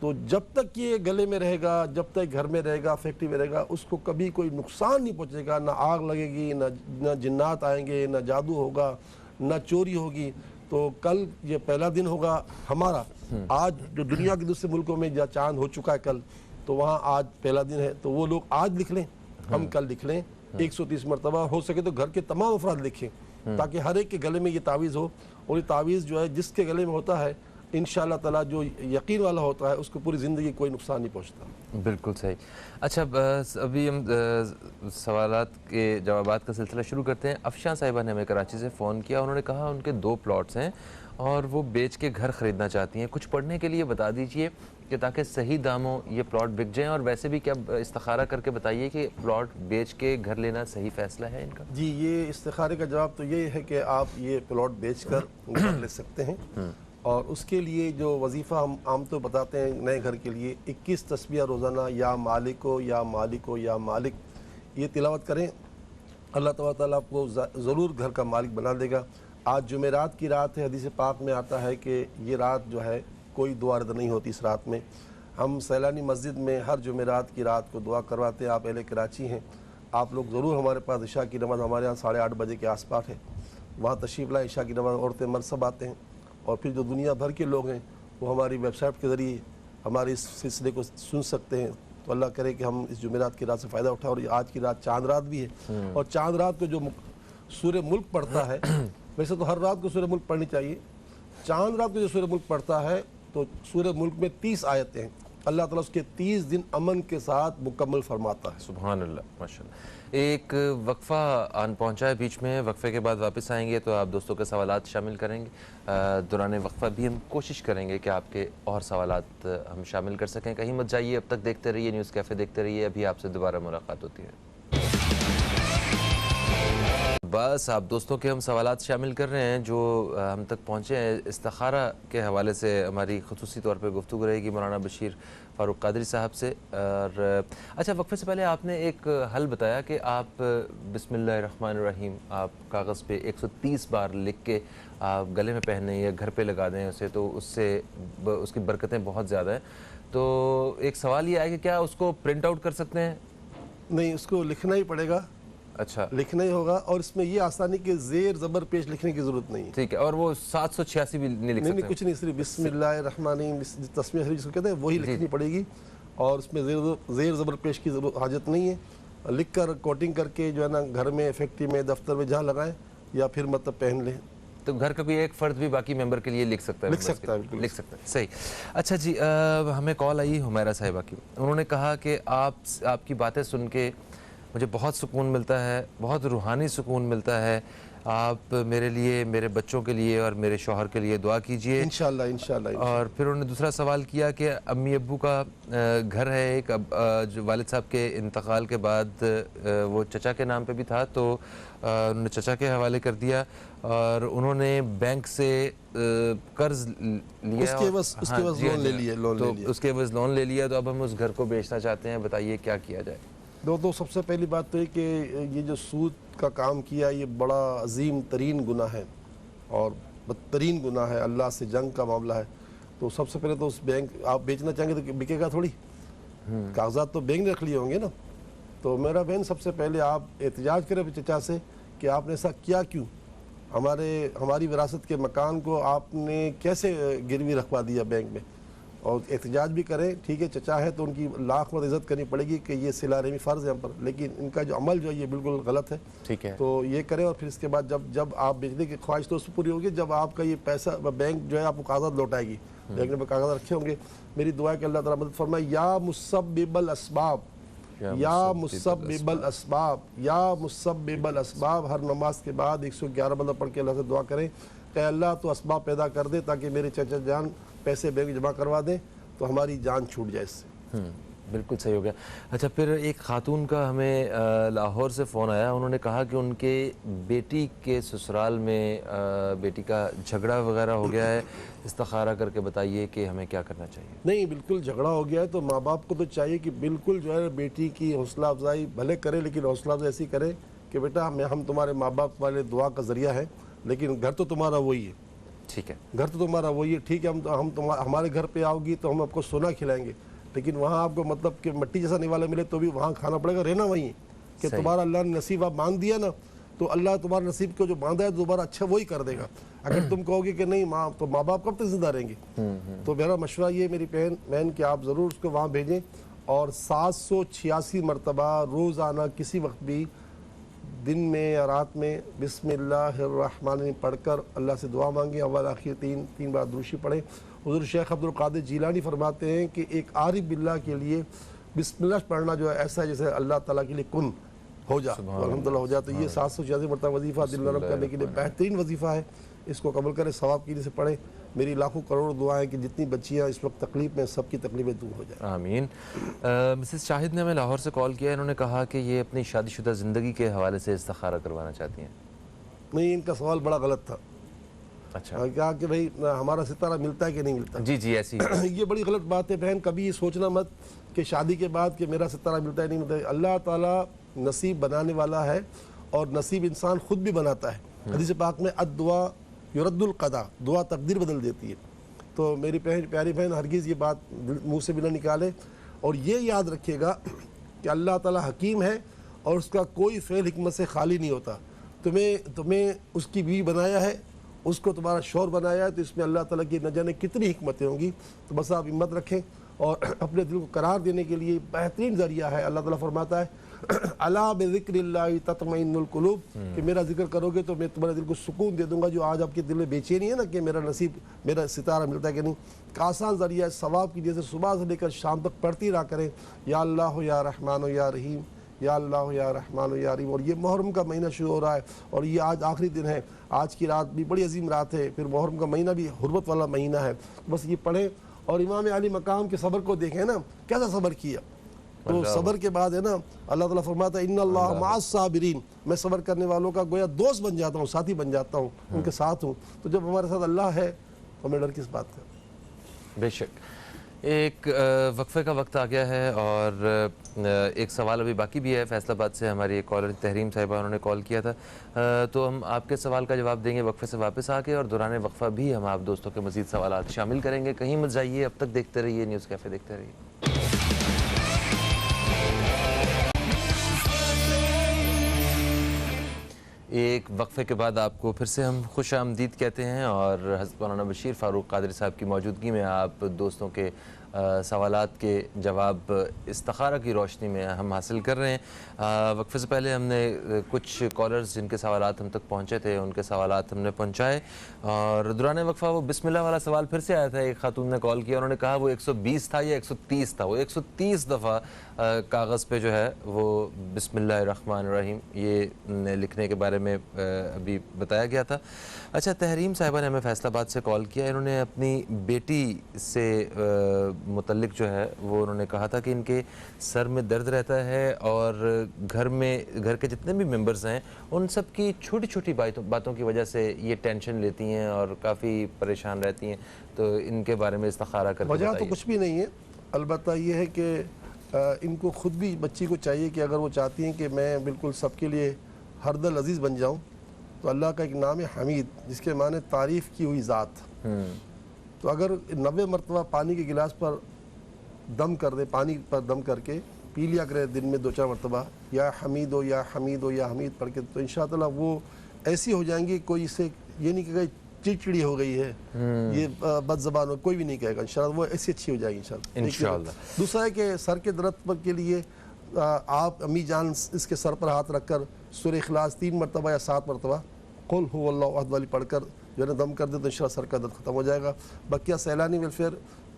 तो जब तक ये गले में रहेगा, जब तक घर में रहेगा, फैक्ट्री में रहेगा, उसको कभी कोई नुकसान नहीं पहुंचेगा, ना आग लगेगी, ना जिन्नात आएंगे, ना जादू होगा, ना चोरी होगी। तो कल ये पहला दिन होगा हमारा। आज जो दुनिया के दूसरे मुल्कों में या चांद हो चुका है कल, तो वहाँ आज पहला दिन है, तो वो लोग आज लिख लें, हम कल लिख लें 130 मरतबा। हो सके तो घर के तमाम अफराद लिखें, ताकि हर एक के गले में ये तावीज़ हो। और ये तावीज़ जो है जिसके गले में होता है, इंशाअल्लाह ताला जो यकीन वाला होता है उसको पूरी ज़िंदगी कोई नुकसान नहीं पहुंचता। बिल्कुल सही। अच्छा, बस अभी हम सवालात के जवाबात का सिलसिला शुरू करते हैं। अफशां साहिबा ने हमें कराची से फ़ोन किया, उन्होंने कहा उनके 2 प्लॉट्स हैं और वो बेच के घर ख़रीदना चाहती हैं। कुछ पढ़ने के लिए बता दीजिए कि ताकि सही दामों ये प्लॉट बिक जाएँ। और वैसे भी क्या इस्तिखारा करके बताइए कि प्लॉट बेच के घर लेना सही फ़ैसला है इनका? जी, ये इस्तिखारे का जवाब तो ये है कि आप ये प्लॉट बेच कर घर ले सकते हैं। और उसके लिए जो वजीफ़ा हम आम तो बताते हैं नए घर के लिए, 21 तस्बीह रोज़ाना, या मालिको या मालिको या मालिक, ये तिलावत करें। अल्लाह ताला आपको ज़रूर घर का मालिक बना देगा। आज जुमेरात की रात है, हदीस पाक में आता है कि ये रात जो है कोई दुआ रद्द नहीं होती। इस रात में हम सैलानी मस्जिद में हर जुमेरात की रात को दुआ करवाते हैं। आप अहले कराची हैं, आप लोग ज़रूर हमारे पास इशा की नमाज़ हमारे यहाँ 8:30 बजे के आसपास है, वहाँ तशरीफ़ लाएँ। इशा की नमाज़ औरतें मर्द सब आते हैं, और फिर जो दुनिया भर के लोग हैं वो हमारी वेबसाइट के ज़रिए हमारे इस सिलसिले को सुन सकते हैं। तो अल्लाह करे कि हम इस जुमेरात की रात से फ़ायदा उठाएं। और आज की रात चांद रात भी है, और चांद रात को जो सूर्य मुल्क पढ़ता है, वैसे तो हर रात को सूर्य मुल्क पढ़नी चाहिए, चांद रात को जो सूर्य मुल्क पढ़ता है तो सूर्य मुल्क में 30 आयतें हैं। अल्लाह ताला उसके 30 दिन अमन के साथ मुकम्मल फरमाता है। सुभान अल्लाह, माशाअल्लाह। एक वक्फ़ा आन पहुंचा है बीच में, वक्फ़े के बाद वापस आएंगे तो आप दोस्तों के सवालात शामिल करेंगे। दौरान वक्फ़ा भी हम कोशिश करेंगे कि आपके और सवालात हम शामिल कर सकें। कहीं मत जाइए, अब तक देखते रहिए न्यूज़ कैफ़े, देखते रहिए। अभी आपसे दोबारा मुलाकात होती है। बस आप दोस्तों के हम सवालात शामिल कर रहे हैं जो हम तक पहुँचे हैं। इस्तिखारा के हवाले से हमारी ख़ुसूसी तौर पे गुफ्तगू रहेगी मौलाना बशीर फ़ारूक कादरी साहब से। और अच्छा, वक्फे से पहले आपने एक हल बताया कि आप बिस्मिल्लाहिर्रहमानिर्रहीम आप कागज़ पे 130 बार लिख के आप गले में पहने या घर पे लगा दें उसे, तो उससे उसकी बरकतें बहुत ज़्यादा हैं। तो एक सवाल ये आया कि क्या उसको प्रिंट आउट कर सकते हैं? नहीं, उसको लिखना ही पड़ेगा। अच्छा, लिखना ही होगा। और इसमें ये आसानी के ज़ेर ज़बर पेश लिखने की ज़रूरत नहीं है। ठीक है। और वो 786 भी नहीं लिख सकते? नहीं, कुछ नहीं, सिर्फ बिस्मिल्लाहिर्रहमानिर्रहीम तस्मीह जिसको कहते हैं वही लिखनी पड़ेगी। और उसमें ज़ेर ज़बर पेश की हाजत नहीं है। लिख कर कोटिंग करके जो है ना घर में, फैक्ट्री में, दफ्तर में जहाँ लगाएं, या फिर मतलब पहन लें। तो घर का कोई एक फ़र्द भी बाकी मेंबर के लिए लिख सकता है? लिख सकता है, लिख सकता है। सही। अच्छा जी, हमें कॉल आई हुमैरा साहिबा की। उन्होंने कहा कि आपकी बातें सुन के मुझे बहुत सुकून मिलता है, बहुत रूहानी सुकून मिलता है। آپ میرے لیے, میرے بچوں کے لیے اور میرے شوہر کے لیے دعا کیجئے. انشاءاللہ انشاءاللہ. اور پھر انہوں نے دوسرا سوال کیا کہ امی ابو کا گھر ہے ایک, جو والد صاحب کے انتقال کے بعد وہ چچا کے نام پہ بھی تھا, تو انہوں نے چچا کے حوالے کر دیا اور انہوں نے بینک سے قرض لیا, اس کے عوض لون لے لیا, اس کے عوض لون لے لیا, تو اب ہم اس گھر کو بیچنا چاہتے ہیں, بتائیے کیا کیا جائے. تو سب سے پہلی بات تو یہ کہ یہ جو سود کا کام کیا یہ بڑا عظیم ترین گناہ ہے اور بدترین گناہ ہے, اللہ سے جنگ کا معاملہ ہے. تو سب سے پہلے تو اس بینک آپ بیچنا چاہیں گے تو بکے گا تھوڑی, کاغذات تو بینک نے رکھ لیے ہوں گے نا. تو میرا بہن سب سے پہلے آپ احتجاج کریں چچا سے کہ آپ نے ایسا کیا کیوں, ہماری وراثت کے مکان کو آپ نے کیسے گروی رکھوا دیا بینک میں, اور احتجاج بھی کریں. ٹھیک ہے چچا ہے تو ان کی لاکھ مرتبہ عزت کرنی پڑے گی کہ یہ صلہ رحمی فرض ہے ہم پر, لیکن ان کا جو عمل جو ہے یہ بالکل غلط ہے. ٹھیک ہے, تو یہ کریں. اور پھر اس کے بعد جب آپ بیچنے کی خواہش تو اس پوری ہوگی جب آپ کا یہ پیسہ بینک جو ہے آپ کو کاغذات لوٹائے گی, بینک نے کاغذات رکھے ہوں گے. میری دعا ہے کہ اللہ تعالیٰ مدد فرمائے. یا مسبب الاسباب, یا مسبب الاسباب, یا مسبب الاسباب. ہر نماز کے بعد 111 مرتبہ پڑھ کے اللہ سے دعا کریں کہ اللہ تو اسباب پیدا کر دے تاکہ میرے چچا جان پیسے بینک جمع کروا دیں تو ہماری جان چھوٹ جائے اس سے. بالکل صحیح ہو گیا. اچھا, پھر ایک خاتون کا ہمیں لاہور سے فون آیا, انہوں نے کہا کہ ان کے بیٹی کے سسرال میں بیٹی کا جھگڑا وغیرہ ہو گیا ہے, استخارہ کر کے بتائیے کہ ہمیں کیا کرنا چاہیے. نہیں, بالکل جھگڑا ہو گیا ہے تو ماں باپ کو تو چاہیے کہ بالکل جو ہے بیٹی کی حوصلہ افزائی بھلے کرے, لیکن حوصلہ افزائی ایسی کرے کہ بیٹا ہم تمہارے ماں باپ والے دعا کا ذریعہ ہے, لیکن گھر تو تمہارا وہی ہے. ٹھیک ہے, گھر تو تمہارا وہی ہے. ٹھیک ہے, ہم ہمارے گھر پہ آؤ گی تو ہم آپ کو سونا کھلائیں گے, لیکن وہاں آپ کو مطلب کہ مٹی جیسا نوالا ملے تو بھی وہاں کھانا پڑے گا, رہنا وہیں ہے. کہ تمہارا اللہ نے نصیب آپ باندھ دیا نا, تو اللہ تمہارا نصیب کو جو باندھا ہے دوبارہ اچھا وہی کر دے گا. اگر تم کہو گے کہ نہیں ماں, تو ماں باپ کب تک زندہ رہیں گے. تو میرا مشورہ یہ میری بہن کہ آپ ضرور اس کو وہاں بھیجیں, اور 786 مرتبہ روزانہ کسی وقت بھی دن میں یا رات میں بسم اللہ الرحمن الرحیم پڑھ کر اللہ سے دعا مانگیں. اول آخر تین بار درود پڑھیں. حضور شیخ عبد القادر جیلانی فرماتے ہیں کہ ایک عارف باللہ کے لیے بسم اللہ پڑھنا جو ہے ایسا ہے جیسے اللہ تعالیٰ کے لیے کن ہو جا, الحمدللہ ہو جا. تو یہ 786 مرتبہ وظیفہ دل نرم کرنے کے لیے بہترین وظیفہ ہے. اس کو قبول کریں, ثواب کی سے پڑھیں. میری لاکھوں کروڑ دعائیں کہ جتنی بچیاں اس وقت تکلیف میں سب کی تکلیفیں دور ہو جائیں. آمین. مسز شاہد نے ہمیں لاہور سے کال کیا, انہوں نے کہا کہ یہ اپنی شادی شدہ زندگی کے حوالے سے استخارہ کروانا چاہتی ہیں. نہیں, ان کا سوال بڑا غلط تھا. اچھا, کہا کہ بھئی ہمارا ستارہ ملتا ہے کہ نہیں ملتا. جی ایسی یہ بڑی غلط بات ہے بہن. کبھی یہ سوچنا مت کہ شادی کے بعد کہ میرا ستارہ ملتا ہے نہیں ملتا ہے. اللہ تعالیٰ نصیب بنانے والا ہے, اور نصیب انسان خود بھی بناتا ہے. حدیث پاک میں الدعا یرد القضا, دعا تقدیر بدل دیتی ہے. تو میری پیاری بہن ہرگز یہ بات منہ سے بھی نہ نکالے, اور یہ یاد رکھیے گا کہ اللہ تعالیٰ حکیم ہے اور اس کا کوئی فعل حکمت سے خالی نہیں ہوتا. تمہیں اس کی بیوی بنایا ہے, اس کو تمہارا شوہر بنایا ہے, تو اس میں اللہ تعالیٰ کی نہ جانے کتنی حکمتیں ہوں گی. تو بس آپ ہمت رکھیں, اور اپنے دل کو قرار دینے کے لیے بہترین ذریعہ ہے. اللہ تعالیٰ فرماتا ہے الا بذکر اللہ تطمئن القلوب, کہ میرا ذکر کرو گے تو میں تمہارے دل کو سکون دے دوں گا. جو آج آپ کے دل میں بے چینی ہے نا کہ میرا نصیب, میرا ستارہ ملتا ہے کہ نہیں, کا آسان ذریعہ ہے. ثواب کی جیسے صبح سے لے کر شام تک پڑھتی رہا کریں, یا اللہ یا رحمان یا رحیم, یا اللہ یا رحمان یا رحیم. اور یہ محرم کا مہینہ شروع ہو رہا ہے, اور یہ آج آخری دن ہے. آج کی رات بھی بڑی عظیم رات ہے, پھر محرم کا مہینہ بھی حرمت والا مہینہ ہے. بس یہ پڑھیں, اور امام علی مقام کے صبر کو دیکھیں نا, کیسا صبر کیا. تو صبر کے بعد ہے نا اللہ تعالیٰ فرماتا ہے ان اللہ مع الصابرین, میں صبر کرنے والوں کا گویا دوست بن جاتا ہوں, ساتھی بن جاتا ہوں, ان کے ساتھ ہوں. تو جب ہمارے ساتھ اللہ ہے تو ہمیں ڈر کس بات کا. بے شک. ایک وقفے کا وقت آ گیا ہے, اور ایک سوال ابھی باقی بھی ہے. فیصل آباد سے ہماری ایک کالر تحریم صاحبہ, انہوں نے کال کیا تھا, تو ہم آپ کے سوال کا جواب دیں گے وقفے سے واپس آ کے, اور دوران وقفہ بھی ہم آپ دوستوں کے مزید سوالات شامل کریں گے. کہیں مت جائیے, اب تک دیکھتے رہیے نیوز کیفے, دیکھتے رہیے. ایک وقفے کے بعد آپ کو پھر سے ہم خوش آمدید کہتے ہیں, اور حضرت مولانا بشیر فاروق قادری صاحب کی موجودگی میں آپ دوستوں کے سوالات کے جواب استخارہ کی روشنی میں ہم حاصل کر رہے ہیں۔ وقفے سے پہلے ہم نے کچھ کالرز جن کے سوالات ہم تک پہنچے تھے ان کے سوالات ہم نے پہنچائے، اور دوران وقفہ وہ بسم اللہ والا سوال پھر سے آیا تھا۔ ایک خاتون نے کال کیا، انہوں نے کہا وہ 120 تھا یا 130 تھا، وہ 130 دفعہ کاغذ پہ جو ہے وہ بسم اللہ الرحمن الرحیم یہ لکھنے کے بارے میں ابھی بتایا گیا تھا۔ اچھا، تحریم صاحبہ نے ہمیں فیصل آباد سے کال کیا، انہوں نے اپنی بیٹی سے متعلق جو ہے وہ انہوں نے کہا تھا کہ ان کے سر میں درد رہتا ہے اور گھر کے جتنے بھی ممبرز ہیں ان سب کی چھوٹی چھوٹی باتوں کی وجہ سے یہ ٹینشن لیتی ہیں اور کافی پریشان رہتی ہیں، تو ان کے بارے میں استخارہ کر کے وجہ تو کچھ بھی نہیں ہے، البتہ یہ ہے کہ ان کو خود بھی بچی کو چاہیے کہ اگر وہ چاہتی ہیں کہ میں بالکل سب کے لیے ہر دل عزیز بن جاؤں، تو اللہ کا ایک نام ہے حمید، جس کے معنی تعریف کی ہوئی ذات۔ تو اگر 90 مرتبہ پانی کے گلاس پر دم کر دے، پانی پر دم کر کے پی لیا کرے دن میں 2-4 مرتبہ، یا حمید ہو یا حمید ہو یا حمید پڑھ کے، تو انشاءاللہ وہ ایسی ہو جائیں گی، کوئی اسے یہ نہیں کہے گا چڑچڑی ہو گئی ہے، یہ بد زبان ہو، کوئی بھی نہیں کہے گا، انشاءاللہ وہ ایسی اچھی ہو جائے گی انشاءاللہ۔ دوسرا ہے کہ سر کے درد پر کے لیے آپ امی جان اس کے سر پر ہاتھ رکھ کر سورہ اخلاص 3 مرتبہ یا 7 مرتبہ قل هو اللہ احد والی پڑھ کر جو ہے دم کر دے تو انشاءاللہ سر کا درد ختم ہو جائے گا۔ بقیہ سیلانی ویلفیئر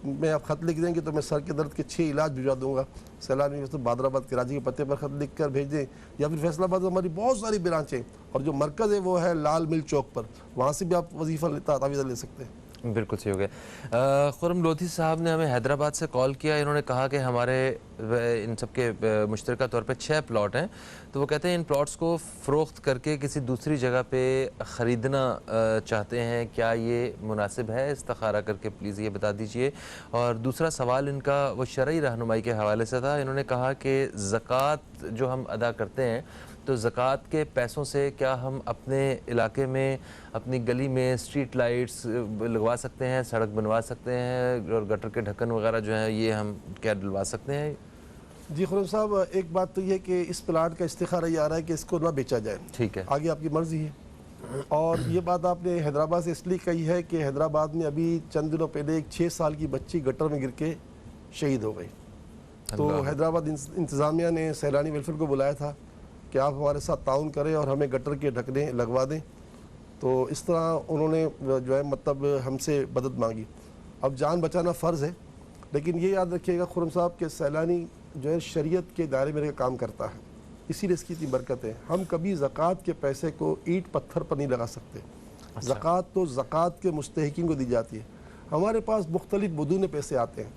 میں آپ خط لکھ دیں گے تو میں سر کے درد کے 6 علاج بھجوا دوں گا۔ سیلانی ویلفیئر بادر آباد کراچی کے پتے پر خط لکھ کر بھیج دیں، یا پھر فیصل آباد ہماری بہت ساری برانچیں، اور جو مرکز ہے وہ ہے لال مل چوک پر، وہاں سے بھی آپ وظیفہ تعویذ لے سکتے ہیں۔ بالکل صحیح ہو گیا۔ خرم لودھی صاحب نے ہمیں حیدرآباد سے کال کیا، انہوں نے کہا کہ ہمارے ان سب کے مشترکہ طور پہ 6 پلاٹ ہیں، تو وہ کہتے ہیں ان پلاٹس کو فروخت کر کے کسی دوسری جگہ پہ خریدنا چاہتے ہیں، کیا یہ مناسب ہے؟ استخارہ کر کے پلیز یہ بتا دیجئے۔ اور دوسرا سوال ان کا وہ شرعی رہنمائی کے حوالے سے تھا، انہوں نے کہا کہ زکوٰۃ جو ہم ادا کرتے ہیں تو زکوٰۃ کے پیسوں سے کیا ہم اپنے علاقے میں اپنی گلی میں اسٹریٹ لائٹس لگوا سکتے ہیں، سڑک بنوا سکتے ہیں، اور گٹر کے ڈھکن وغیرہ جو ہیں یہ ہم کیا ڈلوا سکتے ہیں؟ جی خرم صاحب، ایک بات تو یہ کہ اس پلاٹ کا استخارہ یہ آ رہا ہے کہ اس کو نہ بیچا جائے، ٹھیک ہے، آگے آپ کی مرضی ہے۔ اور یہ بات آپ نے حیدرآباد سے اس لیے کہی ہے کہ حیدرآباد میں ابھی چند دنوں پہلے ایک 6 سال کی بچی گٹر میں گر کے شہید ہو گئی، تو حیدرآباد انتظامیہ نے سیلانی ویلفیئر کو بلایا تھا کہ آپ ہمارے ساتھ تعاون کریں اور ہمیں گٹر کے ڈھکنے لگوا دیں، تو اس طرح انہوں نے جو ہے مطلب ہم سے مدد مانگی۔ اب جان بچانا فرض ہے، لیکن یہ یاد رکھیے گا خرم صاحب کہ سیلانی جو ہے شریعت کے دائرے میں کام کرتا ہے، اسی لیے اس کی اتنی برکت ہے۔ ہم کبھی زکوٰۃ کے پیسے کو اینٹ پتھر پر نہیں لگا سکتے، زکوٰۃ تو زکوٰۃ کے مستحقین کو دی جاتی ہے۔ ہمارے پاس مختلف بدون پیسے آتے ہیں،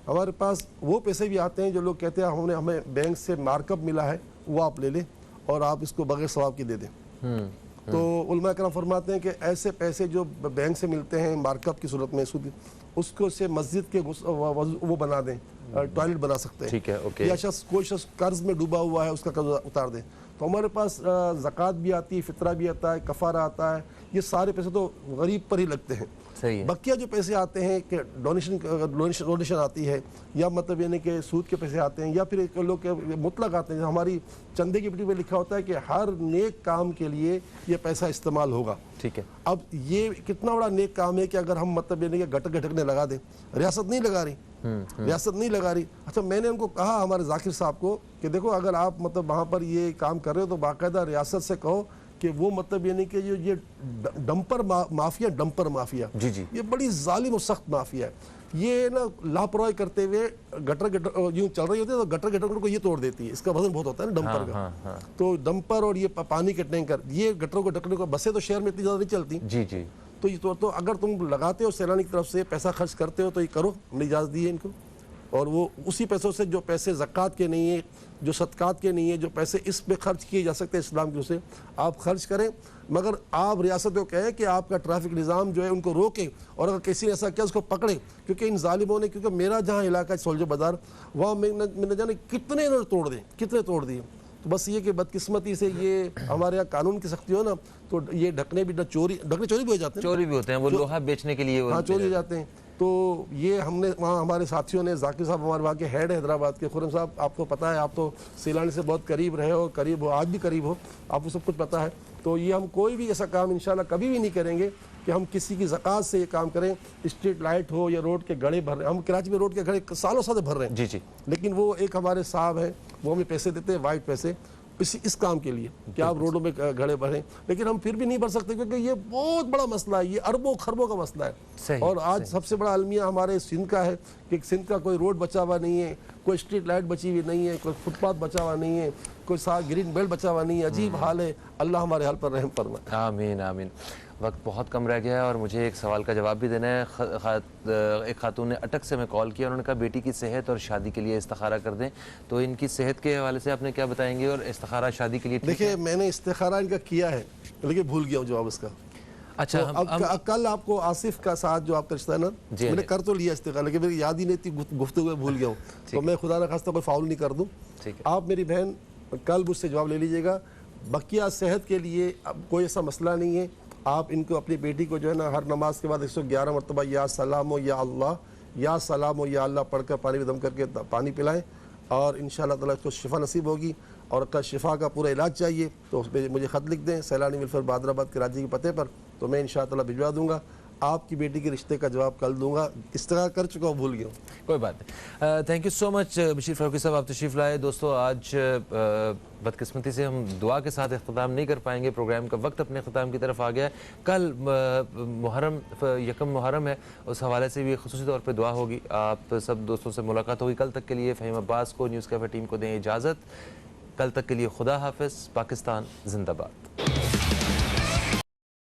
ہمارے پاس وہ پیسے بھی آتے ہیں جو لوگ کہتے ہیں ہمیں بینک سے مارک اپ ملا ہے، وہ آپ لے لیں اور آپ اس کو بغیر ثواب کے دے دیں۔ تو علماء کرام فرماتے ہیں کہ ایسے پیسے جو بینک سے ملتے ہیں مارک اپ کی صورت میں اس کو سے مسجد کے وہ بنا دیں، ٹوائلٹ بنا سکتے ہیں، یا کوئی شخص قرض میں ڈوبا ہوا ہے اس کا قرض اتار دیں۔ تو ہمارے پاس زکوٰۃ بھی آتی ہے، فطرہ بھی آتا ہے، کفارہ آتا ہے، یہ سارے پیسے تو غریب پر ہی لگتے ہیں۔ بقیہ جو پیسے آتے ہیں کہ ڈونیشن آتی ہے، یا مطلب یعنی کہ سود کے پیسے آتے ہیں، یا پھر لوگ مطلق آتے ہیں، ہماری چندے کی پٹی میں لکھا ہوتا ہے کہ ہر نیک کام کے لیے یہ پیسہ استعمال ہوگا، ٹھیک ہے۔ اب یہ کتنا بڑا نیک کام ہے کہ اگر ہم مطلب یعنی کہ گٹر کے ڈھکنے لگا دیں، ریاست نہیں لگا رہی، اچھا میں نے ان کو کہا ہمارے ذاکر صاحب کو کہ دیکھو اگر آپ مطلب وہاں پر یہ کام کر رہے ہو تو باقاعدہ ریاست سے کہو کہ وہ مطلب یعنی کہ یہ ڈمپر مافیا یہ بڑی ظالم و سخت مافیا ہے، یہ نا لاپرواہی کرتے ہوئے گٹر یوں چل رہی ہوتی ہے تو گٹر کے ڈھکن کو یہ توڑ دیتی ہے، اس کا وزن بہت ہوتا ہے نا ڈمپر کا، تو ڈمپر اور یہ پانی کے ٹینکر یہ گٹروں کو ڈھکنے کو، بسیں تو شہر میں اتنی زیادہ نہیں چلتی، تو اگر تم لگاتے ہو سیلانی کی طرف سے پیسہ خرچ کرتے ہو تو یہ کرو، ہم نے اجازت دی ہے ان کو، اور وہ اسی پیسوں سے جو پیسے زکوٰۃ کے نہیں ہیں، جو صدقات کے نہیں ہیں، جو پیسے اس پہ خرچ کیے جا سکتے ہیں اسلام کی اسے آپ خرچ کریں، مگر آپ ریاست کو کہیں کہ آپ کا ٹریفک نظام جو ہے ان کو روکیں، اور اگر کسی نے ایسا کیا اس کو پکڑیں، کیونکہ ان ظالموں نے، کیونکہ میرا جہاں علاقہ ہے سولجر بازار، وہاں میں نے جانے کتنے توڑ دیے، تو بس یہ کہ بدقسمتی سے یہ ہمارے یہاں قانون کی سختی ہو نا تو یہ ڈھکنے بھی چوری بھی ہو جاتے ہیں، چوری بھی ہوتے ہیں، وہ لوہا بیچنے کے لیے چوری ہو جاتے ہیں۔ تو یہ ہم نے وہاں ہمارے ساتھیوں نے، ذاکر صاحب ہمارے وہاں کے ہیڈ حیدرآباد کے، خرم صاحب آپ کو پتہ ہے، آپ تو سیلانی سے بہت قریب رہے ہو، آج بھی قریب ہو، آپ کو سب کچھ پتہ ہے، تو یہ ہم کوئی بھی ایسا کام انشاءاللہ کبھی بھی نہیں کریں گے کہ ہم کسی کی زکوٰۃ سے یہ کام کریں. اسٹریٹ لائٹ ہو یا روڈ کے گڑھے بھر رہے ہیں, ہم کراچی میں روڈ کے گڑھے سالوں سے بھر رہے ہیں, جی لیکن وہ ایک ہمارے صاحب ہیں, وہ ہمیں پیسے دیتے ہیں, وائٹ پیسے, اس کام کے لیے کہ آپ روڈوں میں گھڑے بھریں, لیکن ہم پھر بھی نہیں بھر سکتے کیونکہ یہ بہت بڑا مسئلہ ہے, یہ اربوں خربوں کا مسئلہ ہے. اور آج سب سے بڑا المیہ ہمارے سندھ کا ہے کہ سندھ کا کوئی روڈ بچا ہوا نہیں ہے, کوئی اسٹریٹ لائٹ بچی ہوئی نہیں ہے, کوئی فٹ پاتھ بچا ہوا نہیں ہے, کوئی گرین بیلٹ بچا ہوا نہیں ہے. عجیب حال ہے, اللہ ہمارے حال پر رحم فرمائے. آمین آمین. وقت بہت کم رہ گیا ہے اور مجھے ایک سوال کا جواب بھی دینا ہے. ایک خاتون نے اٹک سے میں کال کیا, انہوں نے کہا بیٹی کی صحت اور شادی کے لیے استخارہ کر دیں, تو ان کی صحت کے حوالے سے آپ نے کیا بتائیں گے, اور استخارہ شادی کے لیے؟ دیکھیں میں نے استخارہ ان کا کیا ہے لیکن بھول گیا ہوں جواب اس کا. اچھا کل آپ کو آصف کا ساتھ جو آپ کا رشتہ ہے نا, میں نے کر تو لیا استخارہ لیکن میری یاد ہی نہیں تھی, گفتگو میں بھول گیا ہوں, تو میں خدا نخواستہ کوئی فاؤل نہیں کر دوں. آپ میری بہن کل مجھ سے جواب لے لیجئے گا. بقیہ صحت کے لیے کوئی ایسا مسئلہ نہیں ہے. آپ ان کو اپنی بیٹی کو جو ہے نا ہر نماز کے بعد 111 مرتبہ یا سلام و یا اللہ, یا سلام و یا اللہ پڑھ کر پانی میں دم کر کے پانی پلائیں, اور انشاءاللہ تعالیٰ اس کو شفا نصیب ہوگی. اور اگر شفا کا پورا علاج چاہیے تو اس پہ مجھے خط لکھ دیں سیلانی ویلفیئر بہادر آباد کراچی کے پتے پر, تو میں انشاءاللہ تعالیٰ بھجوا دوں گا. آپ کی بیٹی کے رشتے کا جواب کل دوں گا, اس طرح کر چکا ہوں, بھول گیا ہوں. کوئی بات نہیں. تھینک یو سو مچ بشیر فاروقی صاحب, آپ تشریف لائے. دوستو آج بدقسمتی سے ہم دعا کے ساتھ اختتام نہیں کر پائیں گے, پروگرام کا وقت اپنے اختتام کی طرف آ گیا ہے. کل محرم, یکم محرم ہے, اس حوالے سے بھی خصوصی طور پہ دعا ہوگی. آپ سب دوستوں سے ملاقات ہوگی. کل تک کے لیے فہیم عباس کو, نیوز کیفے ٹیم کو دیں اجازت. کل تک کے لیے خدا حافظ. پاکستان زندہ باد.